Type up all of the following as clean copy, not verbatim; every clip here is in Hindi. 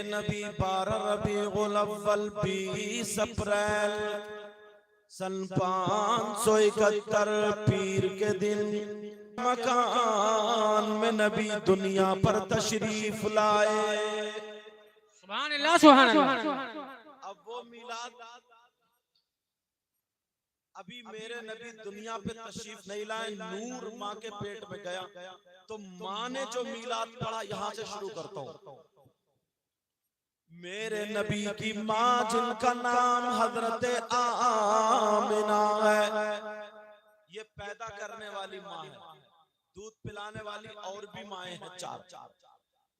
नबी 12 रबीउल अव्वल 20 अप्रैल सन 571 पीर के दिन मकान में नबी दुनिया पर तशरीफ लाए। सुभान अल्लाह सुभान अल्लाह। अब वो मिलाद अभी मेरे नबी दुनिया पे तशरीफ नहीं लाए, नूर माँ के पेट में गया तो माँ ने जो मिलाद पढ़ा यहाँ से शुरू करता हूँ। मेरे नबी की माँ जिनका नाम हजरत आमिना है, ये पैदा करने वाली माँ है, दूध पिलाने वाली और भी माएँ हैं चार।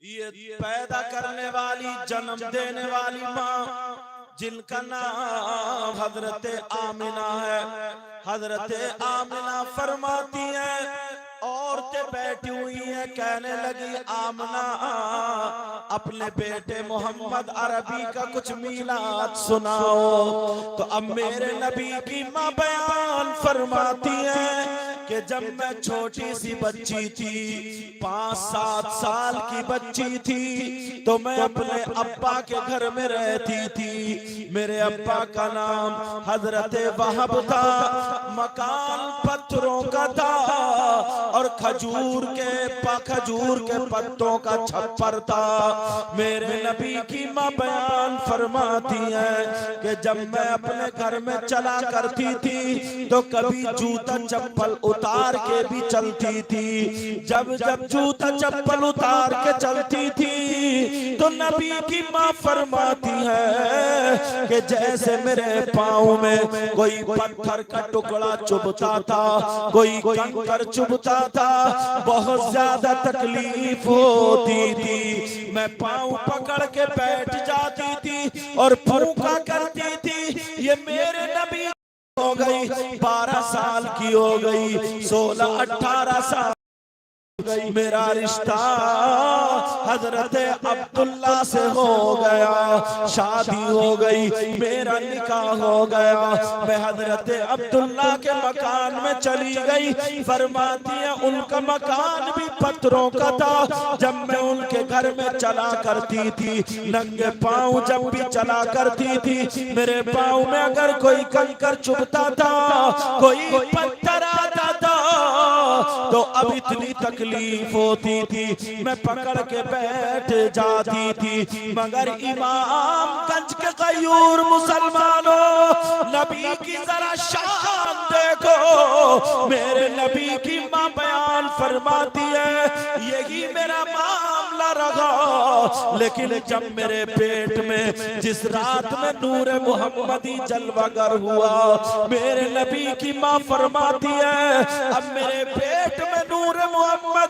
ये पैदा करने वाली जन्म देने वाली माँ जिनका नाम हजरत आमिना है। हजरत आमिना फरमाती है, औरतें बैठी हुई हैं, कहने लगी आमना अपने बेटे मोहम्मद अरबी का कुछ मीलाद सुनाओ। तो अब मेरे नबी की माँ बयान फरमाती है कि जब मैं छोटी सी बच्ची थी, 5-7 साल की बच्ची थी, तो मैं अपने अब्बा के घर में रहती थी। मेरे अब्बा का नाम हजरत वहब था, मकान पत्थरों का था और खजूर के पत्तों का छप्पर था। मेरे नबी की माँ बयान फरमाती है कि जब मैं अपने घर में चला करती थी तो कभी जूता चप्पल उतार के भी चलती थी। जब जूता चप्पल उतार के चलती थी तो नबी की माँ फरमाती है कि जैसे मेरे पाँव में कोई पत्थर का टुकड़ा चुभता था, कोई कंकर चुभता था, बहुत ज्यादा तकलीफ होती थी। मैं पाँव पकड़ के बैठ जाती थी और फूंका करती थी। ये मेरे नबी हो गई 12 साल की हो गई, 16-18 साल मेरा रिश्ता हजरत अब्दुल्ला से हो गया, शादी हो गई, मेरा निकाह हो गया। मैं हजरत अब्दुल्ला के मकान में चली गई। फरमाती है उनका मकान भी पत्थरों का था। जब मैं उनके घर में चला करती थी, नंगे पाँव जब भी चला करती थी, मेरे पाँव में अगर कोई कंकर चुभता था, कोई पत्थर आता था, तो अब इतनी तकलीफ होती थी, मैं पकड़ के बैठ जाती थी। मगर इमामगंज के गयूर मुसलमानों, नबी की जरा शान देखो। मेरे नबी की माँ बयान फरमाती है यही मेरा मामला रहा। लेकिन जब मेरे पेट में जिस रात में नूर मोहम्मदी जलवागर हुआ, मेरे नबी की माँ फरमाती है अब मेरे पेट में नूर मोहम्मदी,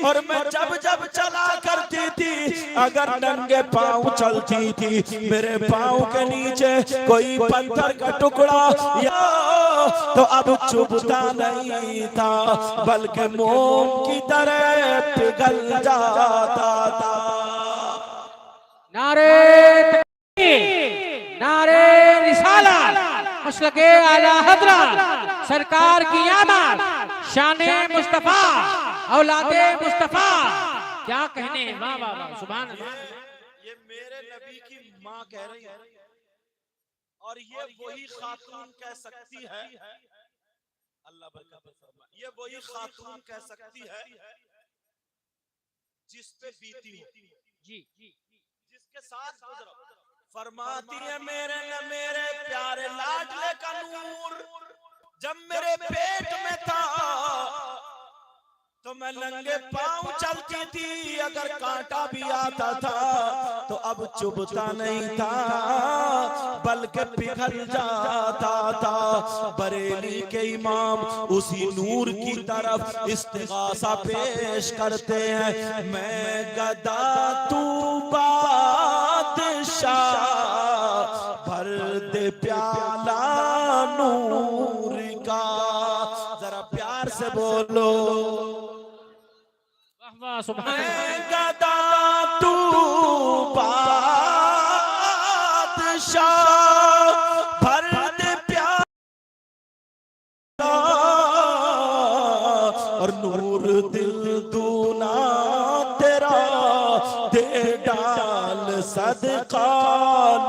और मैं जब चला करती थी, अगर नंगे पाँव चलती थी, मेरे पाँव के नीचे कोई पत्थर का टुकड़ा या तो अब चुभता नहीं था, बल्कि मोम की तरह पिघल जाता था। नारे नारे रिसाला मसलके आला हजरत सरकार की आमद, शाने मुस्तफा औलादे मुस्तफा, क्या कहने। वाह वाह वाह सुभान अल्लाह। ये मेरे नबी की माँ कह रही है, और ये वही खातून कह सकती है, अल्लाह बरकत फरमाए, ये वही खातून कह सकती है जिस पे बीती हो, जी जिसके साथ गुजरा। फरमाती है मेरे प्यारे लाडले का नूर जब मेरे पेट में था तो मैं नंगे पाँव चलती थी, अगर कांटा भी आता था तो अब चुभता नहीं था, बल्कि पिघल जाता था। बरेली के इमाम उसी नूर की तरफ इस्तिगासा पेश करते हैं। मैं गदा तू बादशाह, भर दे प्याला नूर का। जरा प्यार से बोलो वाह सुभान अल्लाह। गदा तू बादशाह, भर दे प्याला और नूर दिल दूना तेरा दे डाल सदका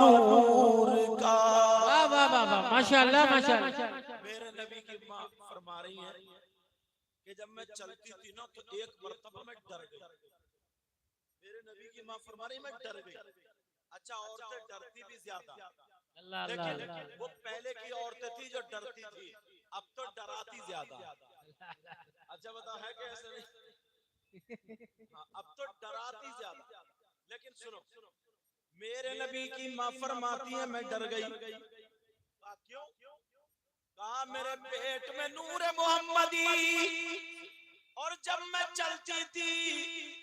नूर का। वाह वाह वाह वाह, माशाअल्लाह माशाअल्लाह। मेरे नबी की माँ फरमा रही है कि जब मैं चलती थी ना तो एक मर्तबा मैं डर गई। मेरे नबी की माँ फरमा रही मैं डर गई। अच्छा, औरतें डरती भी ज्यादा, अल्लाह अल्लाह लेकिन अल्लाह। वो पहले की औरतें थी जो डरती थी, अब तो डराती ज्यादा। अच्छा बताओ है कि ऐसे नहीं? हाँ, अब तो डराती ज्यादा। लेकिन सुनो, मेरे नबी की माँ फरमाती है मैं डर गई। क्यों? कहा मेरे पेट में नूर मोहम्मदी, और जब मैं चलती थी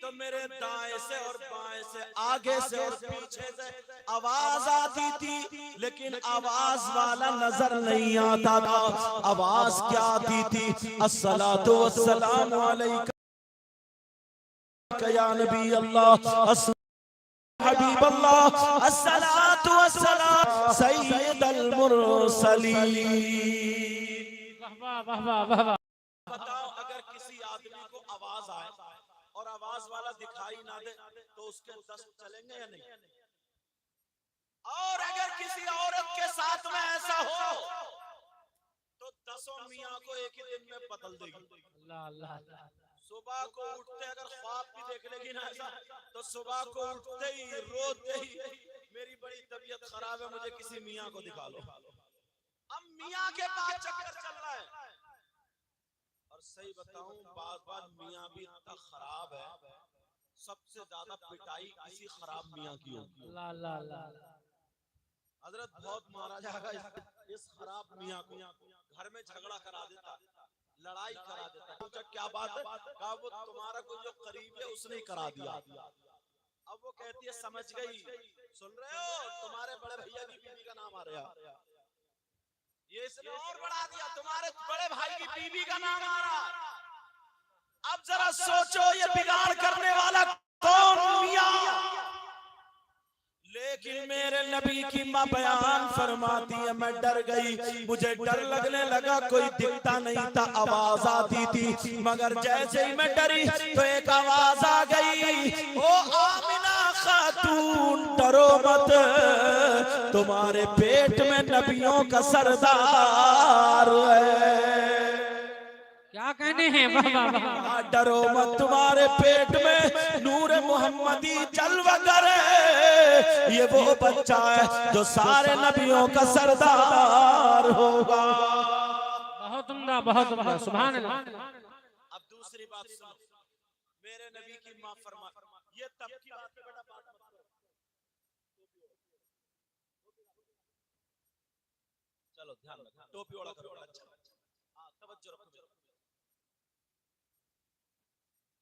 तो मेरे दाएं से और बाएं से, आगे से और पीछे से आवाज आती थी, लेकिन आवाज वाला नजर नहीं आता था। आवाज क्या आती थी? अस्सलातु वस्सलामु अलैका या नबी अल्लाह, हबीब अल्लाह, अस्सलातु वस्सलाम सय्यदुल मुरसलीन। वाह वाह वाह वाह वाह। बताओ, अगर किसी आदमी को आवाज आए और आवाज वाला दिखाई ना दे तो उसके 10 चलेंगे या नहीं? और अगर किसी औरत के साथ में ऐसा हो तो 10 मियाँ को एक ही दिन में बदल देगी। अल्लाह अल्लाह अल्लाह। सुबह को उठते अगर ख्वाब भी देख लेगी ना ऐसा, तो सुबह को उठते ही रोते ही मेरी बड़ी तबीयत खराब है, मुझे किसी मियाँ को दिखा लो। अब मियाँ के पास चक्कर चल रहा है। और सही बताऊं, बात मियाँ भी इतना खराब है, सबसे ज्यादा पिटाई किसी खराब मियाँ की होगी। अल्लाह अल्लाह अल्लाह। हजरत बहुत मारा जाएगा इस खराब मियाँ को। घर में झगड़ा करा देता, लड़ाई करा देता। पूछा क्या बात है? कहा वो तुम्हारा कोई जो करीब है उसने ही करा दिया। अब वो कहती है समझ गई, सुन रहे हो, तुम्हारे बड़े भैया की बीवी का नाम आ रहा, ये इसने और बढ़ा दिया, तुम्हारे बड़े भाई की बीवी का नाम आ रहा। अब जरा सोचो ये बिगाड़ करने वाला कौन मियां? लेकिन मेरे नबी की मां बयान फरमाती है मैं डर गई, मुझे डर लगने लगा, कोई दिखता नहीं था, आवाज आती थी, मगर जैसे ही मैं डरी तो एक आवाज आ गई, ओ आमिना खातून डरो मत, तुम्हारे पेट में नबियों का सरदार है। क्या कहने हैं? वाह वाह वाह। डरो मत, तुम्हारे पेट में नूर मोहम्मदी जलवा करे, ये वो बच्चा है जो सारे नबियों का सरदार होगा। बहुत उम्दा बहुत उम्दा, सुभान अल्लाह। अब दूसरी बात सुनो, मेरे नबी की मां फरमा, ये तब की बात है बेटा, बात मत करो। चलो ध्यान रखो, टोपी ओढ़ा करो। अच्छा हाँ, तवज्जो रखो।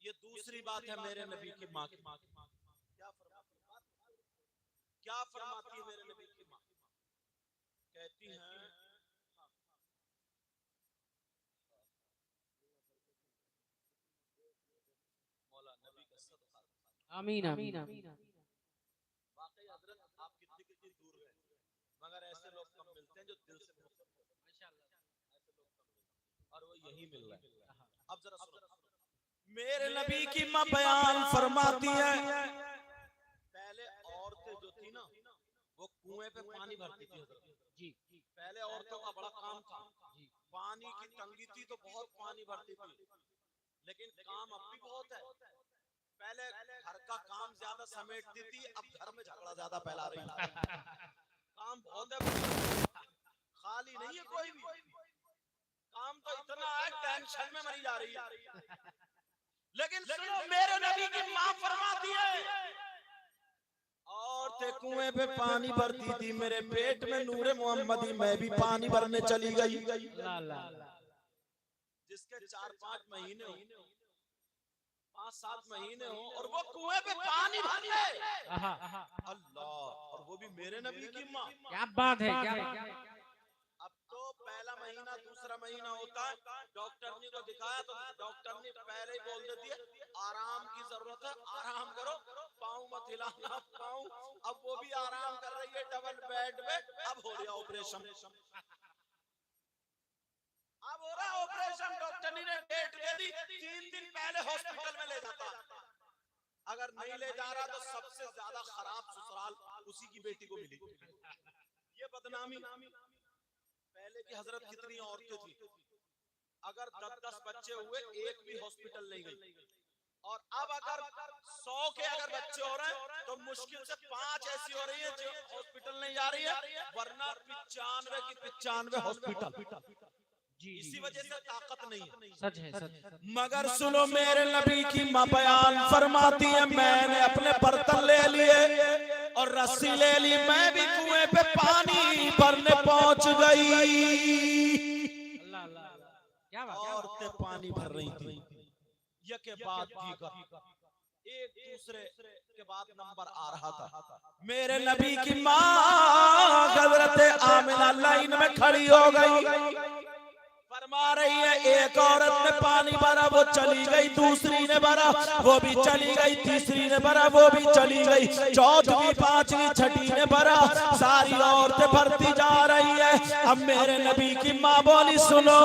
ये दूसरी बात है मेरे नबी की माँ की। क्या फरमाती है मेरे नबी की माँ? कहती हैं मौला नबी का सदका। आमीन आमीन। वाकई हजरत आप कितनी कितनी दूर गए, मगर ऐसे लोग कम मिलते हैं जो दिल से मोहब्बत करते हैं। ऐसे लोग कम मिलते हैं और वो यही मिल रहा है। अब जरा सुनो, मेरे नबी की मां बयान फरमाती है, पहले औरतें जो थी ना वो कुएं पे पानी भरती थी जी। पहले औरतों का बड़ा काम था जी, पानी की तंगी थी तो बहुत पानी भरती थी, लेकिन काम अब भी बहुत है। पहले घर का काम ज्यादा समेटती थी, अब घर में झगड़ा ज्यादा फैला रही है। काम बहुत है, खाली नहीं है कोई भी काम, तो इतना है टेंशन में मरी जा रही है। लेकिन सुनो, मेरे नबी की मां फरमाती है, औरतें कुएं पे पानी भरती थी, मेरे पेट में नूरे मोहम्मदी, मैं भी पानी भरने चली गई। जिसके 4-5 महीने हो, 5-7 महीने हो और वो कुएं पे पानी भर ले, अल्लाह, और वो भी मेरे नबी की मां। क्या बात है, क्या बात है। अब तो पहला महीना दूसरा महीना होता है, डॉक्टरनी को दिखाया तो डॉक्टरनी पहले ही बोल देती है आराम की जरूरत है, आराम करो, पाँव मत हिलाना, पाँव। अब वो भी आराम कर रही है डबल बेड में। अब हो रहा ऑपरेशन, अब हो रहा ऑपरेशन। डॉक्टरनी ने डेट दे दी, 3 दिन पहले हॉस्पिटल में ले जाता। अगर नहीं ले जा रहा तो सबसे ज्यादा खराब ससुराल उसी की बेटी को मिलेगी। ये बदनामी। पहले की हजरत कितनी औरतें थी, अगर 10-10 बच्चे हुए एक भी हॉस्पिटल नहीं गई, और अब अगर 100 के अगर बच्चे हो रहे हैं तो मुश्किल से 5 ऐसी हो रही है जो हॉस्पिटल नहीं जा रही है, वरना 95 की 95 हॉस्पिटल। इसी वजह से ताकत नहीं है। सच है, सच है। मगर सुनो, मेरे नबी की मां बयान फरमाती है, मैंने अपने बर्तन ले लिए और रस्सी ले ली, मैं भी कुएं पे पानी भरने पहुंच गई। औरतें पानी भर रही थी, ये के बाद दीगर एक दूसरे के बाद नंबर आ रहा था। मेरे नबी की मां हजरत आमिना लाइन में खड़ी हो गई, फरमा रही है, एक औरत ने पानी भरा, वो चली गई, दूसरी ने भरा, वो भी चली गई, तीसरी ने भरा, वो भी चली गई, चौथी, पांचवी, छठी ने भरा, सारी औरतें भरती जा रही है। अब मेरे नबी की माँ बोली, सुनो,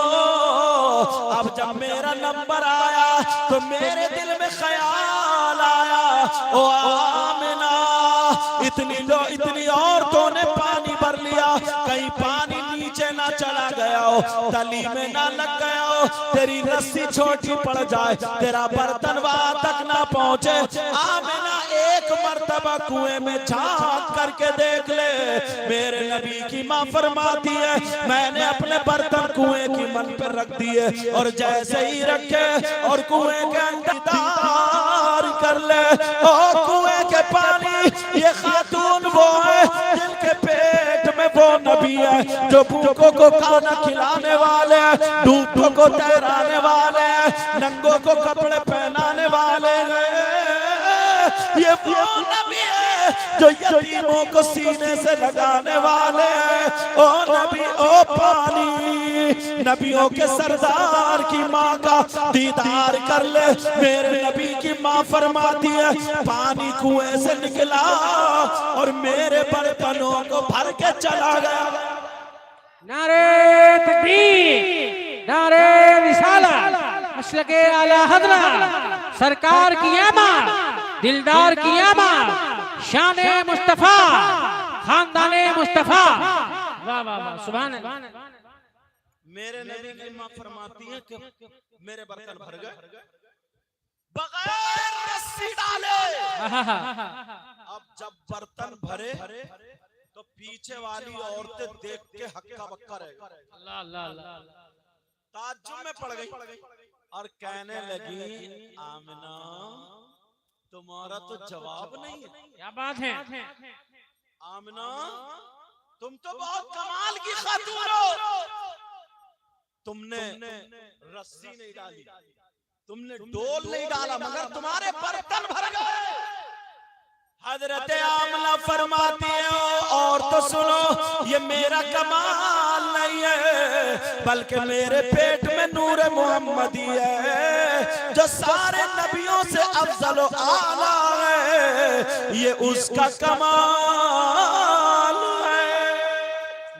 अब जब मेरा नंबर आया तो मेरे दिल में ख्याल आया, ओ आमिना, इतनी औरतों ने पानी भर लिया, कहीं पानी नीचे ना चला गया हो, तली में ना लग गया हो, तेरी रस्सी छोटी पड़ जाए, तेरा बर्तन वहां तक ना पहुंचे। आमिना एक मर्तबा कुएं में झांक करके देख ले। मेरे नबी की मां फरमाती है, मैंने अपने बर्तन कुएं की मन पर रख दिए, और जैसे ही रखे और कुएं के अंदर दार कर ले, और कुएं के पानी, ये खातून वो है जिनके पेट में वो नबी है जो भूखों को खाना खिलाने वाले हैं, डूबों को तैराने वाले हैं, नंगों को कपड़े पहनाने वाले हैं। ये वो नबी है जो यतीमों को सीने से लगाने वाले हैं। ओ नबी, ओ पानी, नबियों के सरदार की माँ का दीदार कर ले। मेरे नबी की माँ फरमाती है, पानी कुएं से निकला और मेरे बर्तनों को भर के चला गया। नारे तकबीर, नारे रिसालत, मसलके आला हज़रत, सरकार की आमद, दिलदार की आमद, शाने मुस्तफा, खानदाने मुस्तफा। वाह वाह वाह, सुभान अल्लाह। मेरे नबी की मां फरमाती है कि मेरे बर्तन भर गए बगैर रस्सी डाले। अब जब बर्तन भरे तो पीछे वाली औरतें देख के हक्का बक्का रह गई, ताज्जुब में पड़ गई और कहने लगी, आमिना, तुम्हारा तो जवाब नहीं है। क्या बात है? आमिना, तुम तो बहुत कमाल की खातून हो, तुमने रस्सी नहीं डाली, तुमने डोल नहीं डाला, मगर तुम्हारे बर्तन भर गए। हजरत आमना फरमाती है, और तो सुनो, ये मेरा कमाल नहीं है, बल्कि मेरे पेट में नूर मोहम्मदी है जो सारे नबियों से अफजल आला है, ये उसका कमाल है।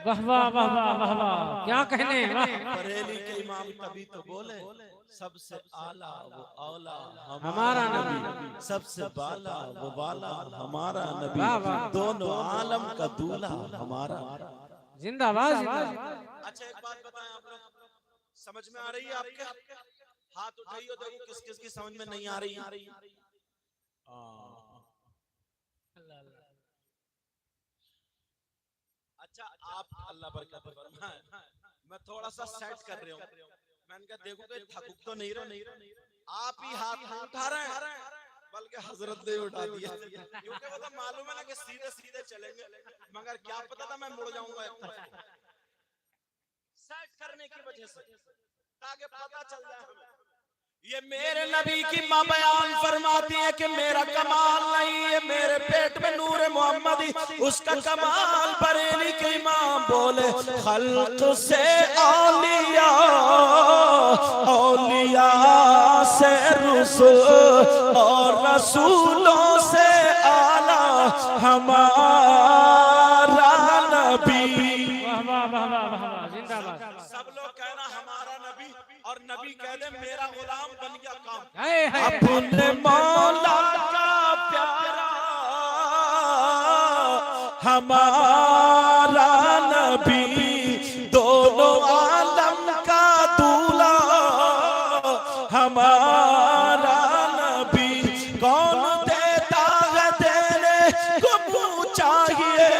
वाह वाह वाह वाह वाह वाह, क्या कहने। बरेली के इमाम तभी तो बोले, सबसे आला वो औला हमारा नबी, सबसे बाला वो बाला हमारा नबी, दोनों आलम का दूल्हा हमारा। जिंदाबाद। अच्छा, एक बात बताएं, आप लोग समझ में आ रही है? आपके हाथ उठाइए, देखो किस किस की समझ में नहीं आ रही है। अच्छा, आप अल्लाह बरकत फरमाए, मैं थोड़ा सा सेट कर रहा हूँ। मैंने कहा देखो कि थकुक तो नहीं रहे, आप ही हाथ नहीं उठा रहे हैं, बल्कि हजरत ने उठा दिया, क्योंकि वो तो मालूम है ना कि सीधे सीधे चलेंगे, मगर क्या पता था मैं मुड़ जाऊंगा एक तरफ। सेट करने की वजह से, ताकि पता चल जाए हमें। ये मेरे नबी की मां बयान फरमाती है कि मेरा कमाल नहीं है, मेरे पेट में नूर मोहम्मदी, उसका कमाल। बरेली की मां बोले, खल्क से औलिया, औलिया से रसूल, और रसूलों से आला हमारा नबी। सब लोग कहना हमारा नबी, और नबी कह दे मेरा गुलाम बन गया काम। अपने मौला का हमारा नबी दोनों आलम का दूल्हा, हमारा नबी कौन देता है देने को मुँह चाहिए,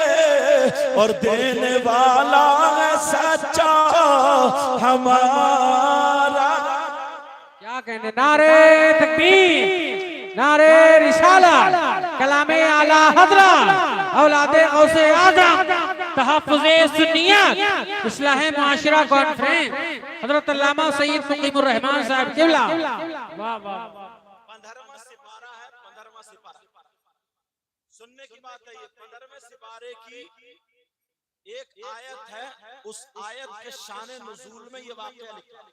और देने वाला है सच्चा हमारा। क्या कहने, नारे तकबीर, नारे रिसालत, कलामे आला हज़रत, औलादे गौसे आज़म, तहफ़्फ़ुज़े सुन्नियत, इस्लाह मुआशरा कॉन्फ्रेंस, हज़रत अल्लामा सैयद मुकीमुर रहमान साहब क़िबला। वाह वाह, 15वां सिपारा है, 15वां सिपारा। सुनने की बात है, ये 15वें सिपारे की एक आयत है, उस आयत के शान नुज़ूल में ये वाक़या लिखा है।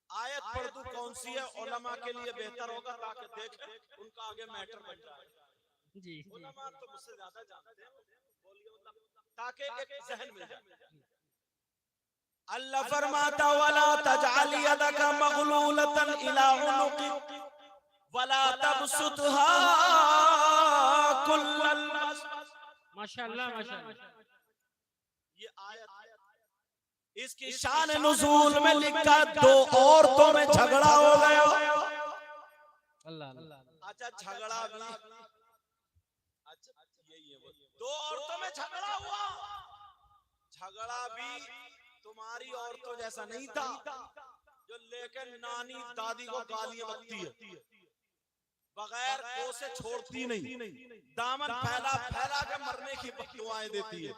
आयत पढ़ दूं कौन सी है, उलमा के लिए बेहतर होगा ताकि देखें उनका आगे मैटर बन जाए। जी उलमा तो मुझसे ज्यादा जानते हैं, बोलिए मतलब ताकि एक ज़हन मिल जाए। अल्लाह फरमाता वला तजअल यदका मगलूलतन इला उनुकी वला तबसुतहा कुल्लल बसत। माशाअल्लाह माशाअल्लाह। ये आयत इसकी शान नुज़ूल में लिखा, दो औरतों में झगड़ा हो गया। अल्लाह, अच्छा झगड़ा भी, अच्छा यही है वो, दो औरतों में झगड़ा हुआ। झगड़ा भी तुम्हारी औरतों जैसा नहीं था जो लेकिन नानी दादी को गालियां बकती है, बगैर को से छोड़ती नहीं, दामन फैला फैला के मरने की दुआएं देती है।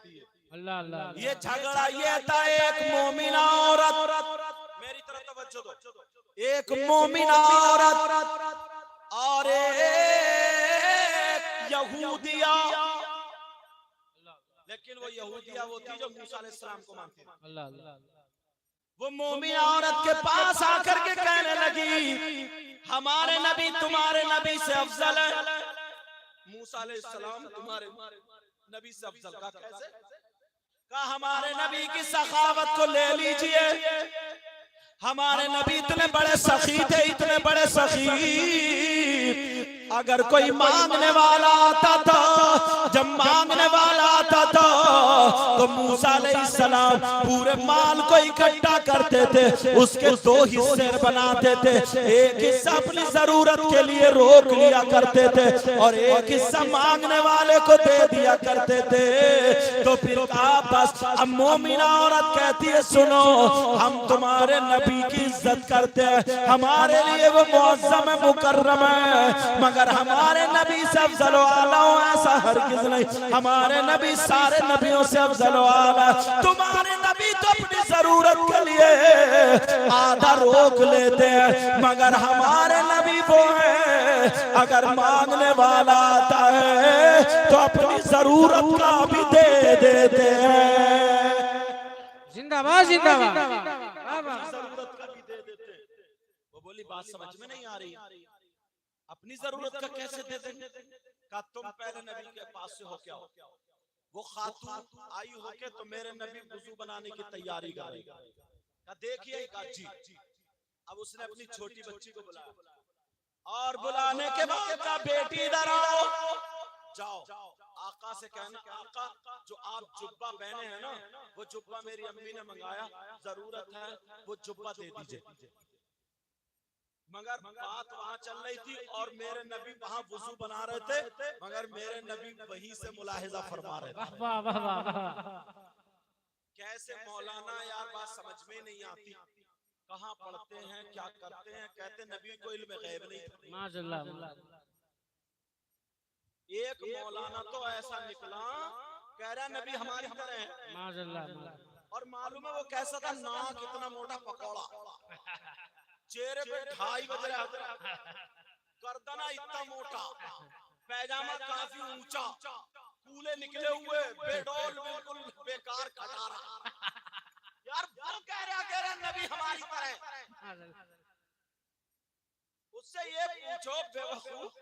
अल्लाह अल्लाह। ये झगड़ा ये था, एक मोमिना औरत, मेरी तरफ तवज्जो दो, एक मोमिना औरत और एक यहूदिया, लेकिन वो यहूदिया वो थी जो मूसा अलैहिस्सलाम को मानती थी। अल्लाह अल्लाह। वो मोमिना औरत के पास आकर के कहने लगी, हमारे नबी तुम्हारे नबी से अफजल है। मूसा अलैहिस्सलाम तुम्हारे नबी से अफजल का कैसे? कहा हमारे नबी की सखावत को ले लीजिए, हमारे नबी इतने बड़े सखी थे, इतने बड़े सखी, अगर कोई मांगने वाला आता था, जब मांगने वाला आता था तो मूसा अलैहिस्सलाम पूरे माल को इकट्ठा करते थे, उसके दो हिस्से बनाते थे, एक हिस्सा अपनी जरूरत के लिए रोक लिया करते थे और एक हिस्सा मांगने वाले को दे दिया करते थे। तो फिर कहा बस, अब मोमिना औरत कहती है सुनो, हम तुम्हारे नबी की इज्जत करते हैं, हमारे लिए वो मुअज़्ज़म मुकर्रम है, मगर हमारे नबी से अफजल आला ऐसा हरगिज़ नहीं, हमारे नबी सारे नबियों से अफजल आला। तुम्हारे नबी तो अपनी जरूरत के लिए आधा रोक लेते हैं, मगर हमारे नबी वो हैं अगर मांगने वाला आता है तो अपनी जरूरत का भी दे देते हैं। जिंदाबाद जिंदाबाद। जरूरत का भी दे देते हैं। वो बोली बात समझ में नहीं आ रही, अपनी जरूरत का कैसे दे देंगे? का तुम पहले नबी के पास से हो क्या हो, वो खातून आई होके तो मेरे नबी वुजू बनाने की तैयारी कर रही, का देखिए जी। अब उसने अपनी छोटी बच्ची को बुलाया और बुलाने के बाद का बेटी इधर आओ, जाओ आका से कहना, आका जो आप जुब्बा पहने हैं ना, वो जुब्बा मेरी अम्मी ने मंगाया, जरूरत है वो जुब्बा दे दीजिए। मगर बात वहां चल रही थी और मेरे नबी वहां वुजू बना रहे थे, मगर मेरे नबी वहीं से मुलाहिजा फरमा रहे थे। वाह वाह वाह। कैसे मौलाना यार बात समझ में नहीं आती, कहाँ पढ़ते हैं क्या करते हैं, कहते नबी को इल्म गैब नहीं था। माशाअल्लाह। एक मौलाना तो ऐसा निकला कह रहा नबी हमारी तरह है, माशाअल्लाह। और मालूम है वो कैसा था, नाक इतना मोटा पकौड़ा, चेहरे पे 2.5 बज रहा, गर्दना इतना मोटा, पैजामा काफी ऊंचा, कूले निकले हुए, बेडौल बिल्कुल बेकार खटारा। यार वो कह रहा नबी हमारी तरह। उससे ये पूछो बेवकूफ,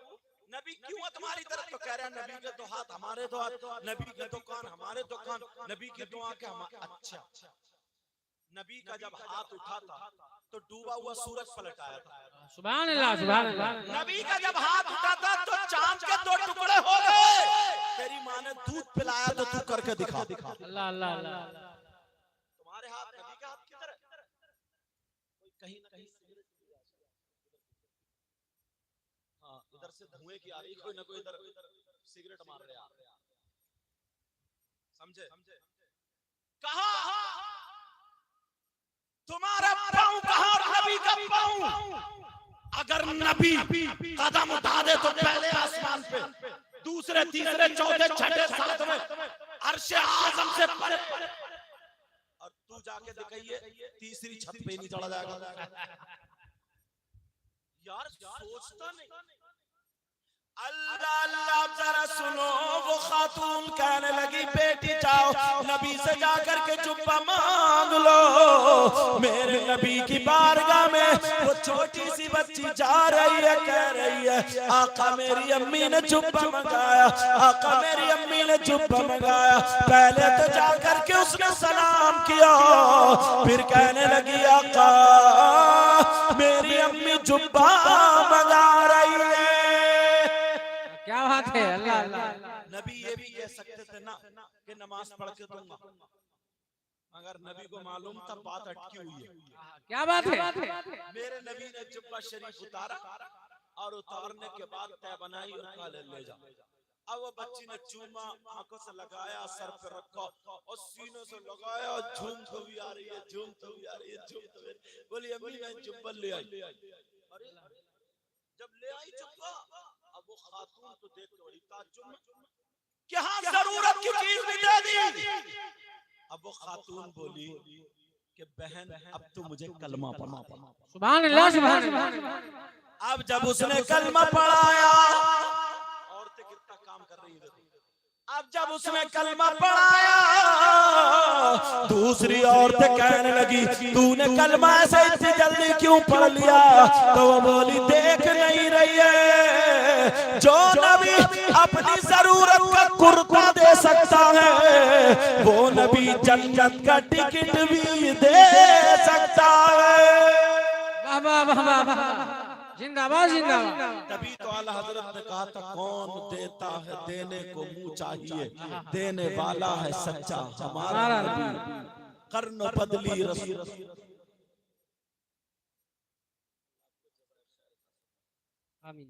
नबी क्यों है तुम्हारी तरह? तो कह रहा नबी के दो हाथ हमारे दो हाथ, नबी के दो कान हमारे दो कान, नबी की दुआ के हम। अच्छा नबी का जब हाथ उठा था तो डूबा हुआ सूरज पलट आया था। सुभान अल्लाह, सुभान अल्लाह। नबी का जब हाथ उठा था तो चांद के 2 टुकड़े हो गए। तेरी माँ ने दूध पिलाया तो तू करके दिखा। अल्लाह अल्लाह अल्लाह। तुम्हारे हाथ नबी का हाथ किधर है? कोई कहीं ना कहीं हाँ, इधर से धुएं की आ रही, कोई ना कोई इधर सिगरेट मार रहे हैं। समझे? कहा तुम्हारा पाँव कहाँ और नबी का पाँव? अगर नबी कदम उठा दे तो पहले आसमान पे, दूसरे तीसरे चौथे छठे सातवें अर्श आज़म से परे, और तू जाके दिखाइए तीसरी छत पे नहीं चढ़ा जाएगा। यार सोचता नहीं। अल्लाह अल्लाह जरा सुनो, वो खातून कहने लगी बेटी जाओ नबी से जाकर के जुब्बा मांग लो। मेरे नबी की बारगाह में वो छोटी सी बच्ची जा रही है, कह रही है आका मेरी अम्मी ने जुब्बा मंगाया, आका मेरी अम्मी ने जुब्बा मंगाया। पहले तो जाकर के उसने सलाम किया, फिर कहने लगी आका मेरी अम्मी जुब्बा मंगा रही है। क्या बात है, अल्लाह अल्लाह। नबी ये भी कह सकते थे ना कि नमाज पढ़ के दूंगा, मगर नबी को मालूम था बात अटकी हुई है। क्या बात है। मेरे नबी ने जुब्बा शरीफ उतारा और उतारने के बाद तय बनाई और कहा ले जा। अब वो बच्ची ने चूमा आंखों से लगाया, सर पे रखा और सीनों से लगाया, झूम तो भी आ रही है, झूम तो भी आ रही है, झूम तो भी। बोली अम्मी मैं जुब्बा ले आई। अरे जब ले आई जुब्बा, अब वो खातून तो देख के बड़ी ताज्जुब में कि हाँ जरूरत की चीज भी दे दी। अब वो खातून बोली कि बहन अब तो मुझे कलमा पढ़ा। सुभान अल्लाह, सुभान अल्लाह। अब जब उसने कलमा पढ़ाया, औरतें कितना काम कर रही है। अब जब उसने कलमा पढ़ाया, दूसरी औरतें कहने लगी तूने कलमा ऐसे इतनी जल्दी क्यों पढ़ लिया? तो वो बोली देख नहीं रही है, जो नबी अपनी जरूरत का कुर्ता दे सकता है वो नबी जन्नत का टिकट भी दे सकता है। वाह वाह वाह वाह, जिंदाबाद जिंदाबाद। तभी तो आला हजरत ने कहा था कौन देता है देने को मुंह चाहिए, देने वाला है सच्चा हमारा नबी। कर्न बदली रसूल,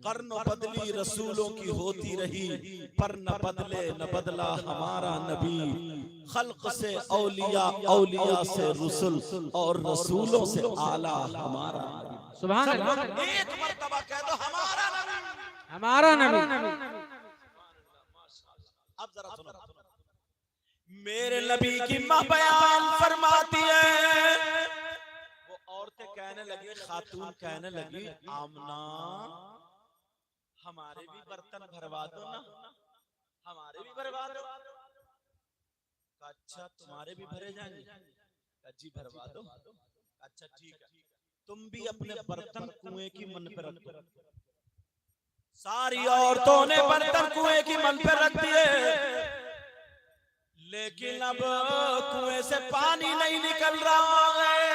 कर्न बदली रसूलों की होती रही, पर न बदले न बदला हमारा नबी। खल्क से औलिया, औलिया से रसूल और रसूलों से आला हमारा नबी। सुभान अल्लाह। एक मर्तबा कह दो हमारा नबी, हमारा नबी। अब जरा सुनो, मेरे नबी की मां बयान फरमाती है। वो औरतें कहने लगी, खातून कहने लगी आमना हमारे भी बर्तन भरवा दो ना, हमारे भी भरवा दो। अच्छा तुम्हारे भी भरे जाएंगे? जी भरवा दो। अच्छा ठीक है, तुम भी अपने बर्तन कुएं की मन पे रख दो। सारी औरतों ने बर्तन कुएं की मन पे रख दिए, लेकिन अब कुएं से पानी नहीं निकल रहा है।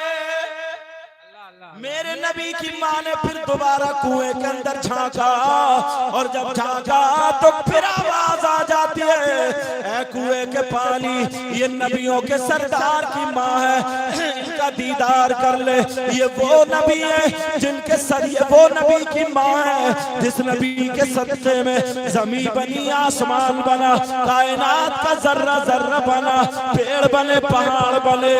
मेरे नबी की माँ ने फिर दोबारा कुएं के अंदर झांका, और जब झांका तो फिर आवाज आ जाती है ऐ कुएं के पानी, ये नबियों के सरदार की माँ है, इनका दीदार कर ले। ये वो नबी है जिनके सर, ये वो नबी की माँ है जिस नबी के सदक़े में जमीन बनी, आसमान बना, कायनात का जर्रा जर्रा बना, पेड़ बने, पहाड़ बने,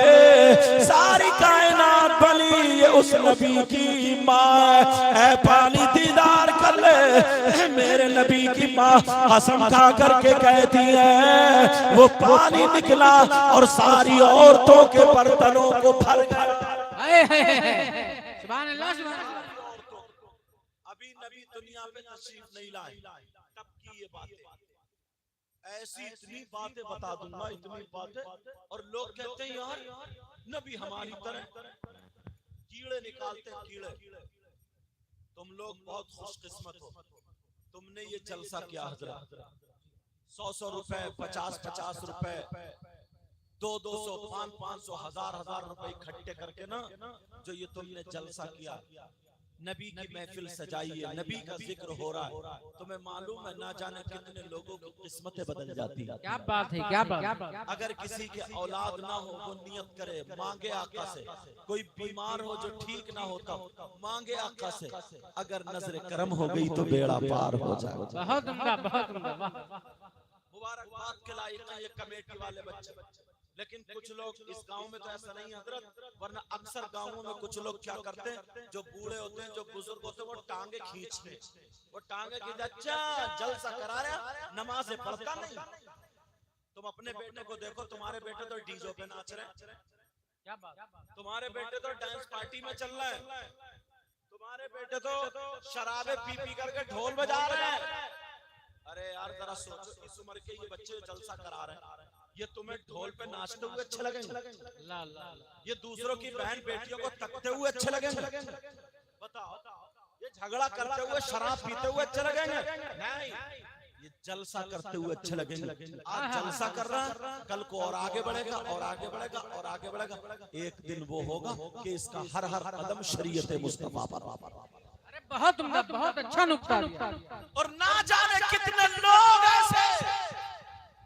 सारी कायनात बनी। ये उस नबी की माँ है, पानी दीदार कर ले। मेरे नबी की माँ कसम खा करके कहती है वो पानी निकला और सारी औरतों के बर्तनों को भर गया। सुभान अल्लाह, सुभान अल्लाह। अभी नबी दुनिया पे तशरीफ नहीं लाए तब की ये बातें, ऐसी इतनी बातें बता दूंगा, इतनी बातें। और लोग कहते हैं यार नबी हमारी तरह कीड़े निकालते हैं, कीड़े। तुम लोग बहुत खुशकिस्मत हो, तुमने ये जलसा किया हजरत। 100-100 रुपए, 50-50 रुपए, 200 500 1000 रुपए इकट्ठे करके ना, जो ये तुमने जलसा किया, नबी की महफिल सजाई है, नबी का जिक्र हो रहा है, तुम्हें मालूम है ना जाने कितने लोगों की किस्मतें बदल जाती है। क्या बात है, क्या बात है। अगर किसी के औलाद ना हो वो नियत करे, मांगे आका से। कोई बीमार हो जो ठीक ना होता, मांगे आका से। अगर नजर करम हो गई तो बेड़ा पार हो जाए। बहुत उम्दा, बहुत उम्दा, वाह। मुबारकबाद के लायक है ये कमेटी वाले बच्चे। लेकिन कुछ लोग इस गांव में तो ऐसा नहीं हजरत, वरना अक्सर गांवों में कुछ लोग क्या करते हैं, जो बूढ़े होते हैं, जो बुजुर्ग होते हैं, वो टांगे खींचते, वो टांगे खींच, अच्छा जलसा करा रहा, नमाज़ें पढ़ता नहीं। तुम अपने बेटे को देखो, तुम्हारे बेटे तो डीजे पे नाच रहे हैं, क्या बात। तुम्हारे बेटे तो डांस पार्टी में चल रहे हैं, तुम्हारे बेटे तो शराबे पी पी करके ढोल बजा रहे हैं। अरे यार जरा सोचो, इस उम्र के ये बच्चे जलसा करा रहे हैं, ये तुम्हें ढोल पे नाचते हुए अच्छे लगेंगे? ला ला। ये दूसरों की बहन बेटियों को तकते हुए अच्छे लगेंगे? बताओ। ये झगड़ा करते हुए शराब पीते हुए अच्छे लगेंगे? नहीं, ये जलसा करते हुए अच्छे लगेंगे। आज जलसा कर रहा है, कल को और आगे बढ़ेगा और आगे बढ़ेगा और आगे बढ़ेगा। एक दिन वो होगा कि इसका हर हर कदम शरीयत मुस्तफा पर। अरे बहुत उम्दा, बहुत अच्छा नुक्ता दिया। और ना जाने कितने लोग ऐसे,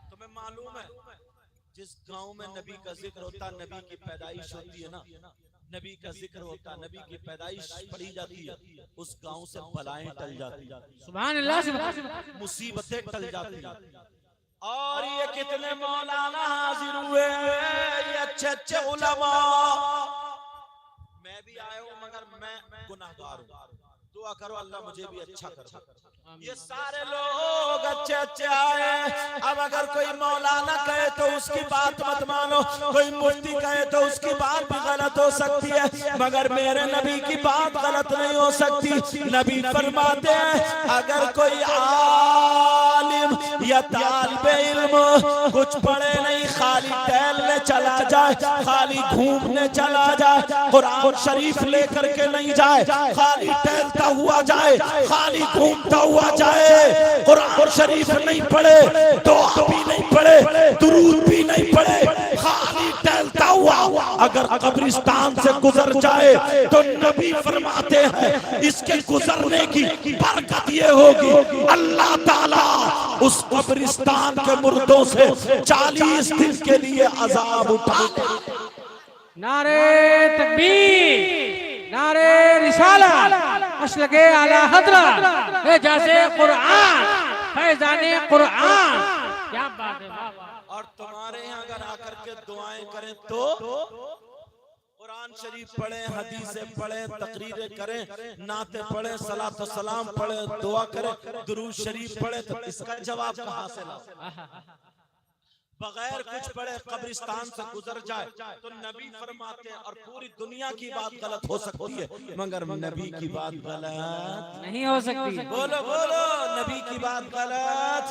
तुम्हें मालूम है जिस गांव में नबी का जिक्र होता, नबी की पैदाइश होती है ना, नबी का जिक्र होता, नबी की पैदाइश पढ़ी जाती है, उस गांव से बलाएं टल जाती, सुभान अल्लाह, सुभान अल्लाह। मुसीबतें टल जाती। और ये कितने मौलाना हाजिर हुए, ये अच्छे अच्छे उलमा। मैं भी आया हूं मगर मैं गुनाहगार हूं, दुआ करो अल्लाह मुझे भी अच्छा कर। ये सारे लोग अच्छे अच्छे आए। अब अगर कोई मौलाना कहे तो उसकी बात मत मानो, कोई मुफ्ती कहे तो उसकी बात भी गलत हो सकती है, मगर मेरे नबी की बात गलत नहीं हो सकती। नबी फरमाते हैं अगर कोई आलिम या तालिबे इल्म कुछ पढ़े नहीं, खाली टहलने चला जाए, खाली घूमने चला जाए, कुरान शरीफ लेकर के नहीं जाए, खाली टहलता हुआ जाए, खाली घूमता हुआ जाए, कुरान शरीफ नहीं पढ़े, दुआ भी नहीं पढ़े, दुरूद भी नहीं पढ़े, खाली टहलता हुआ अगर कब्रिस्तान से गुजर जाए तो नबी फरमाते हैं इसके गुजरने की बरकत ये होगी, अल्लाह ताला उस कब्रिस्तान के मुर्दों से 40 दिन के लिए अजाब उठाएगा। नारे तकबीर, नारे रिसालत, मसलके आला हज़रत, एजाज़े कुरान, फैज़ाने कुरान। क्या बात है, वाह वाह। और तुम्हारे यहाँ अगर आकर के दुआएं करें तो कुरान शरीफ पढ़े, हदीसें पढ़े, तकरीरें करें, नाते पढ़े, सलात सलाम पढ़े, दुआ करें, दुरूद शरीफ पढ़े, तो इसका जवाब कहाँ से लाओ? बगैर कुछ पढ़े कब्रिस्तान से गुजर जाए तो नबी फरमाते हैं, और पूरी दुनिया की बात गलत हो सकती है मगर नबी की बात गलत नहीं हो सकती। बोलो बोलो, नबी की बात गलत।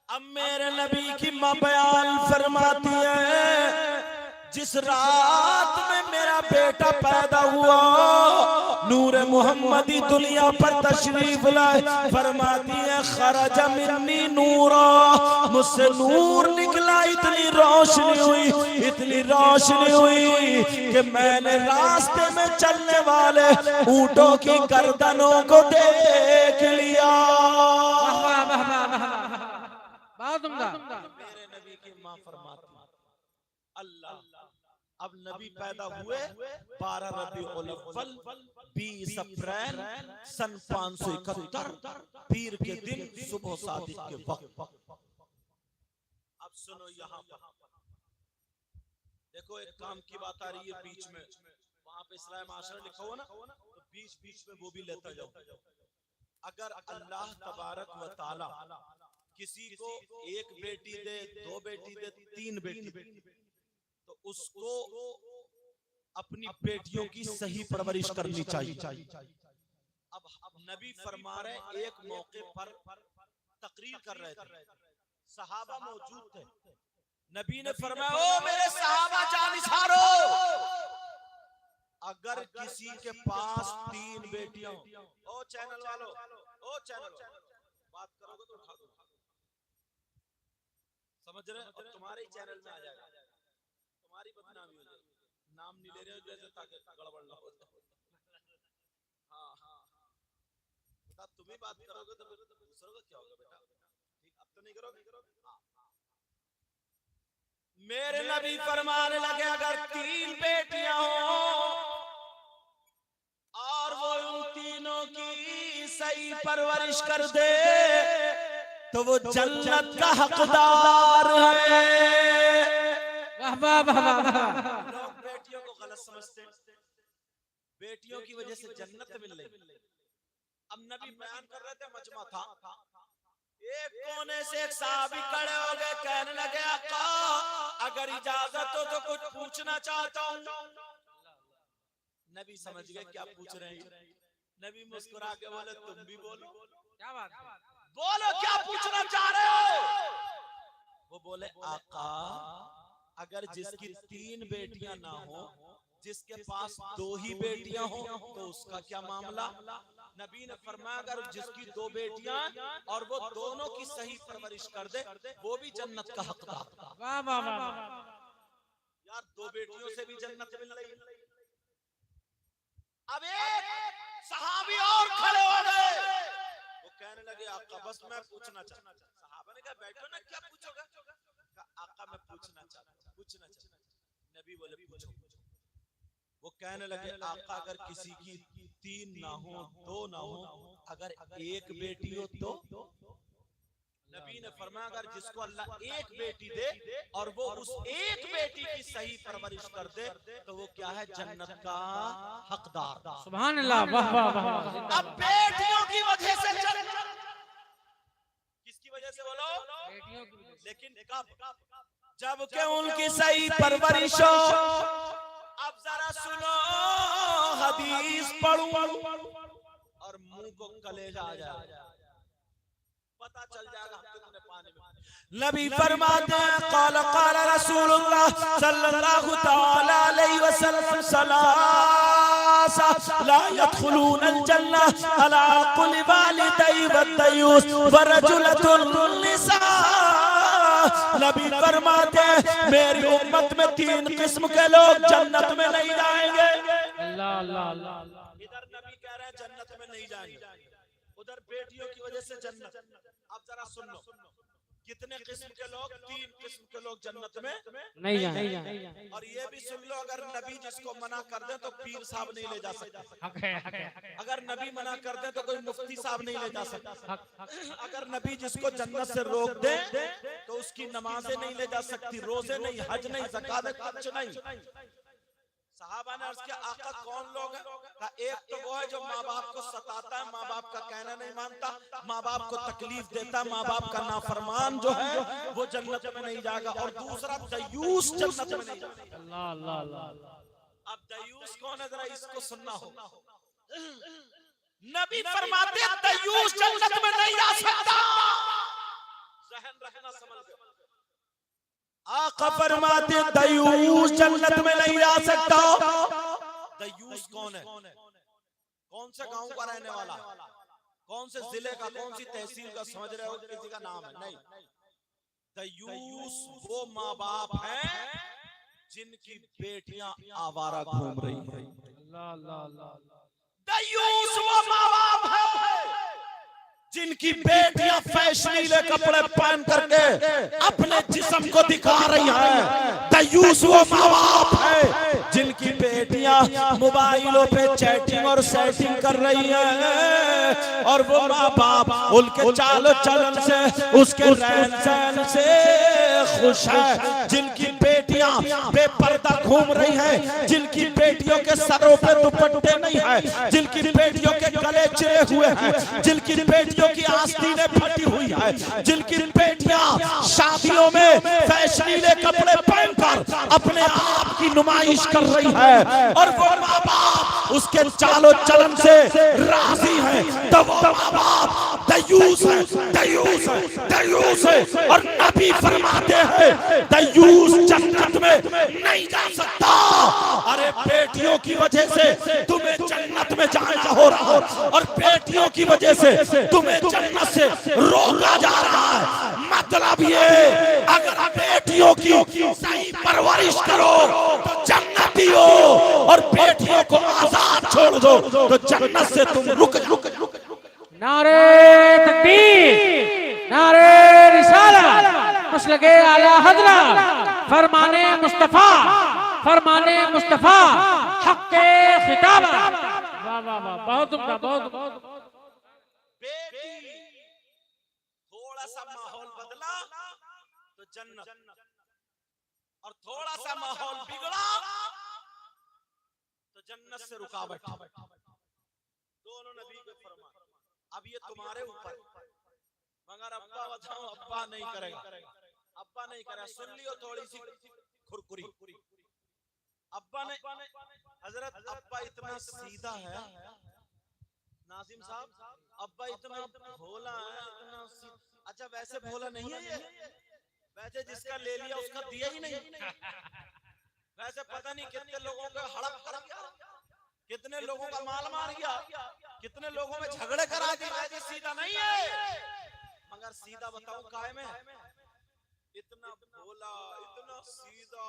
अब मेरे नबी की मां बयान फरमाती है जिस रात में मेरा बेटा पैदा हुआ, नूर मुहम्मदी दुनिया पर तशरीफ लाए, फरमाती है खरज मिन्नी नूरा, मुझसे नूर निकला, इतनी रोशनी हुई, इतनी रोशनी हुई कि मैंने रास्ते में चलने वाले ऊंटों की गर्दनों को देख लिया। बहुत उम्दा। मेरे नबी की मां फरमाती अल्लाह, अब नबी पैदा हुए 12 रबीउल अव्वल 20 अप्रैल सन 571 पीर के दिन सुबह सादिक के वक्त। अब सुनो यहाँ पर देखो, एक काम की बात आ रही है बीच में, वहां पे इस्लाम माशरा लिखा हुआ ना, तो बीच बीच में वो भी लेता जाओ। अगर अल्लाह तबारक व तआला किसी को एक बेटी दे, 2 बेटी दे, 3 बेटी दे, तो उसको अपनी बेटियों की सही परवरिश करनी चाहिए। अब नबी फरमा रहे, एक मौके पर तकरीर कर रहे थे, सहाबा मौजूद थे, नबी ने फरमाया ओ मेरे सहाबा जानिसारो, अगर किसी के पास 3 बेटियां, ओ चैनल वालों, ओ चैनल वालों, बात करोगे तो उठा दो, समझ समझ रहे? और तुम्हारे ही चैनल में आ जाएगा, तुम्हारी बदनामी हो जाएगी। नाम नहीं ले रहे हो जैसे ताकि गड़बड़ ना हो। हाँ हाँ, तुम ही बात करोगे तो फिर दूसरों का क्या होगा बेटा? ठीक, अब तो नहीं करोगे। मेरे नबी फरमाने लगे अगर 3 बेटियां हो और वो उन तीनों की सही परवरिश कर दे तो वो जन्नत का हकदार है। वाह वाह वाह वाह। लोग बेटियों को गलत समझते, बेटियों की वजह से जन्नत मिल रही। अब नबी बयान कर रहे थे, मजमा था, एक कोने से एक साहबी खड़े हो गए, कहने लगे आका अगर इजाजत हो तो कुछ पूछना चाहता हूँ। नबी समझ गए क्या पूछ रहे हैं। नबी मुस्कुरा के बोले तुम भी बोलो। क्या बात, बोलो क्या पूछना चाह रहे हो? वो बोले आका अगर जिसकी 3 बेटियां ना हो, जिसके पास 2 ही बेटियां हो तो उसका क्या मामला? नबी ने फरमाया अगर जिसकी 2 बेटियां और वो दोनों की सही परवरिश कर दे वो भी जन्नत का हकदार। वाह वाह वाह। यार 2 बेटियों से भी जन्नत मिल रही है। अब एक सहाबी और खड़े हो गए, वो कहने लगे आका बस मैं पूछना चाहता हूं। सहाबा ने कहा बैठो ना, क्या पूछोगे? आका मैं पूछना चाहता हूं। नबी बोले पूछो। वो कहने लगे आका अगर किसी की 3 ना हो, 2 ना हो, अगर एक बेटी हो तो? नबी ने फरमाया अगर जिसको अल्लाह एक बेटी दे और वो उस एक बेटी की सही परवरिश कर दे तो वो क्या है? जन्नत का हकदार। सुभान अल्लाह, वाह वाह वाह। अब बेटियों की वजह से किसकी वजह से बोलो? बेटियों की वजह से। लेकिन कब? जब के उनकी सही परवरिश हो। अब जरा सुनो हदीस पढ़ूं और मुंह को कलेजा आ जाए, पता चल जाएगा हम कितने पानी में। नबी फरमाते हैं क़ाल क़ाल रसूलुल्लाह सल्लल्लाहु तआला अलैहि वसल्लम सलासा ला यदखुलूनल जन्नह अला कुल्ली वालिदै वद्दयूस वरजुलतुन निसा। नबी फरमाते हैं मेरी उम्मत में 3 किस्म के लोग जन्नत में नहीं जाएंगे। अल्लाह अल्लाह अल्लाह। इधर नबी कह रहे हैं जन्नत में नहीं जाएंगे, उधर बेटियों की वजह से जन्नत। अब जरा सुन लो कितने किस्म के लोग? 3 किस्म के लोग जन्नत में नहीं जाएंगे। और ये भी सुन लो अगर नबी जिसको मना कर दे तो पीर साहब नहीं ले जा सकते। अगर नबी मना कर दे तो कोई मुफ्ती साहब नहीं ले जा सकता। अगर नबी जिसको जन्नत से रोक दे तो उसकी नमाजें नहीं ले जा सकती, रोजे नहीं, हज नहीं, ज़कात कुछ नहीं। सहाबा ने अर्ज किया आका कौन लोग हैं? कहा एक तो वो है जो माँ बाप को सताता है, माँ बाप का कहना नहीं मानता, माँ बाप को तकलीफ देता है, माँ बाप का नाफरमान जो है वो जन्नत में नहीं जाएगा। और दूसरा दयूस जन्नत में नहीं जाएगा। अल्लाह अल्लाह अल्लाह। अब दयूस कौन है जरा इसको सुनना होगा। नबी फरमाते दयूस जन्नत में नहीं जा सकता। ज़हन रखना, समझ गए? आका फरमाते दयूस जन्नत में नहीं जा सकता। दयूस कौन है? कौन से गांव का रहने वाला, कौन से जिले का, कौन सी तहसील का? समझ रहे हो? किसी का नाम है नहीं। दयूस वो माँ बाप हैं जिनकी बेटियां आवारा घूम रही हैं। अल्लाह अल्लाह अल्लाह। दयूस वो माँ बाप है जिनकी बेटियां फैशनीले कपड़े पहन करके अपने जिस्म को दिखा रही हैं। दयूस वो माँ बाप है जिनकी बेटियां मोबाइलों पे चैटिंग और सेटिंग कर रही हैं। और वो माँ बाप उनके चाल चलन से, उसके रहन सहन से खुश है। जिनकी बेटियां बेपर्दा घूम रही हैं, जिनकी बेटियों के सरों पे दुपट्टे नहीं है, जिनकी बेटियों के गले चिरे हुए हैं, जिनकी बेटियों की आस्तीनें फटी हुई है, जिनकी बेटियां शादियों में फैशनीले कपड़े पहनकर अपने आप की नुमाइश कर रही है और वो माँ बाप उसके चालो चलन से राजी है, तो वो माँ बाप दयूस है, दयूस है, दयूस है। और नबी फरमाते हैं दयूस जन्नत में नहीं जा सकता। अरे बेटियों की वजह से तुम्हें जन्नत में जाना हो रहा है और बेटियों की वजह से तुम्हें जन्नत से रोका जा रहा है। मतलब ये अगर बेटियों की सही परवरिश करो तो जन्नती हो, और बेटियों को आजाद छोड़ दो तो जन्नत से तुम रुक जाओ। नारे तकबीर, नारे रिसालत, मसलके आला हज़रत, फरमाने मुस्तफा, फरमाने मुस्तफा, हक़्क़े खिताब। वाह वाह वाह, बहुत उम्दा, बहुत बहुत। बेटी थोड़ा सा माहौल बदला तो जन्नत, और थोड़ा सा माहौल बिगड़ा तो जन्नत से रुकावट। दोनों नबी के फरमान। अब ये तुम्हारे ऊपर, मगर अब्बा बताओ, अब्बा नहीं करेगा, अब्बा नहीं करेगा। सुन लियो थोड़ी सी खुरकुरी। अब्बा ने, हजरत अब्बा इतना सीधा है नाजिम साहब, अब्बा इतना भोला है, इतना अच्छा वैसे भोला नहीं है ये, वैसे जिसका ले लिया उसका दिया ही नहीं। वैसे पता नहीं कितने लोगों का हड़प कर गया, कितने लोगों का माल मार गया, कितने लोगों में झगड़े करा दिए। वैसे सीधा नहीं है, मगर सीधा बताऊं काहे में, इतना भोला, इतना सीधा,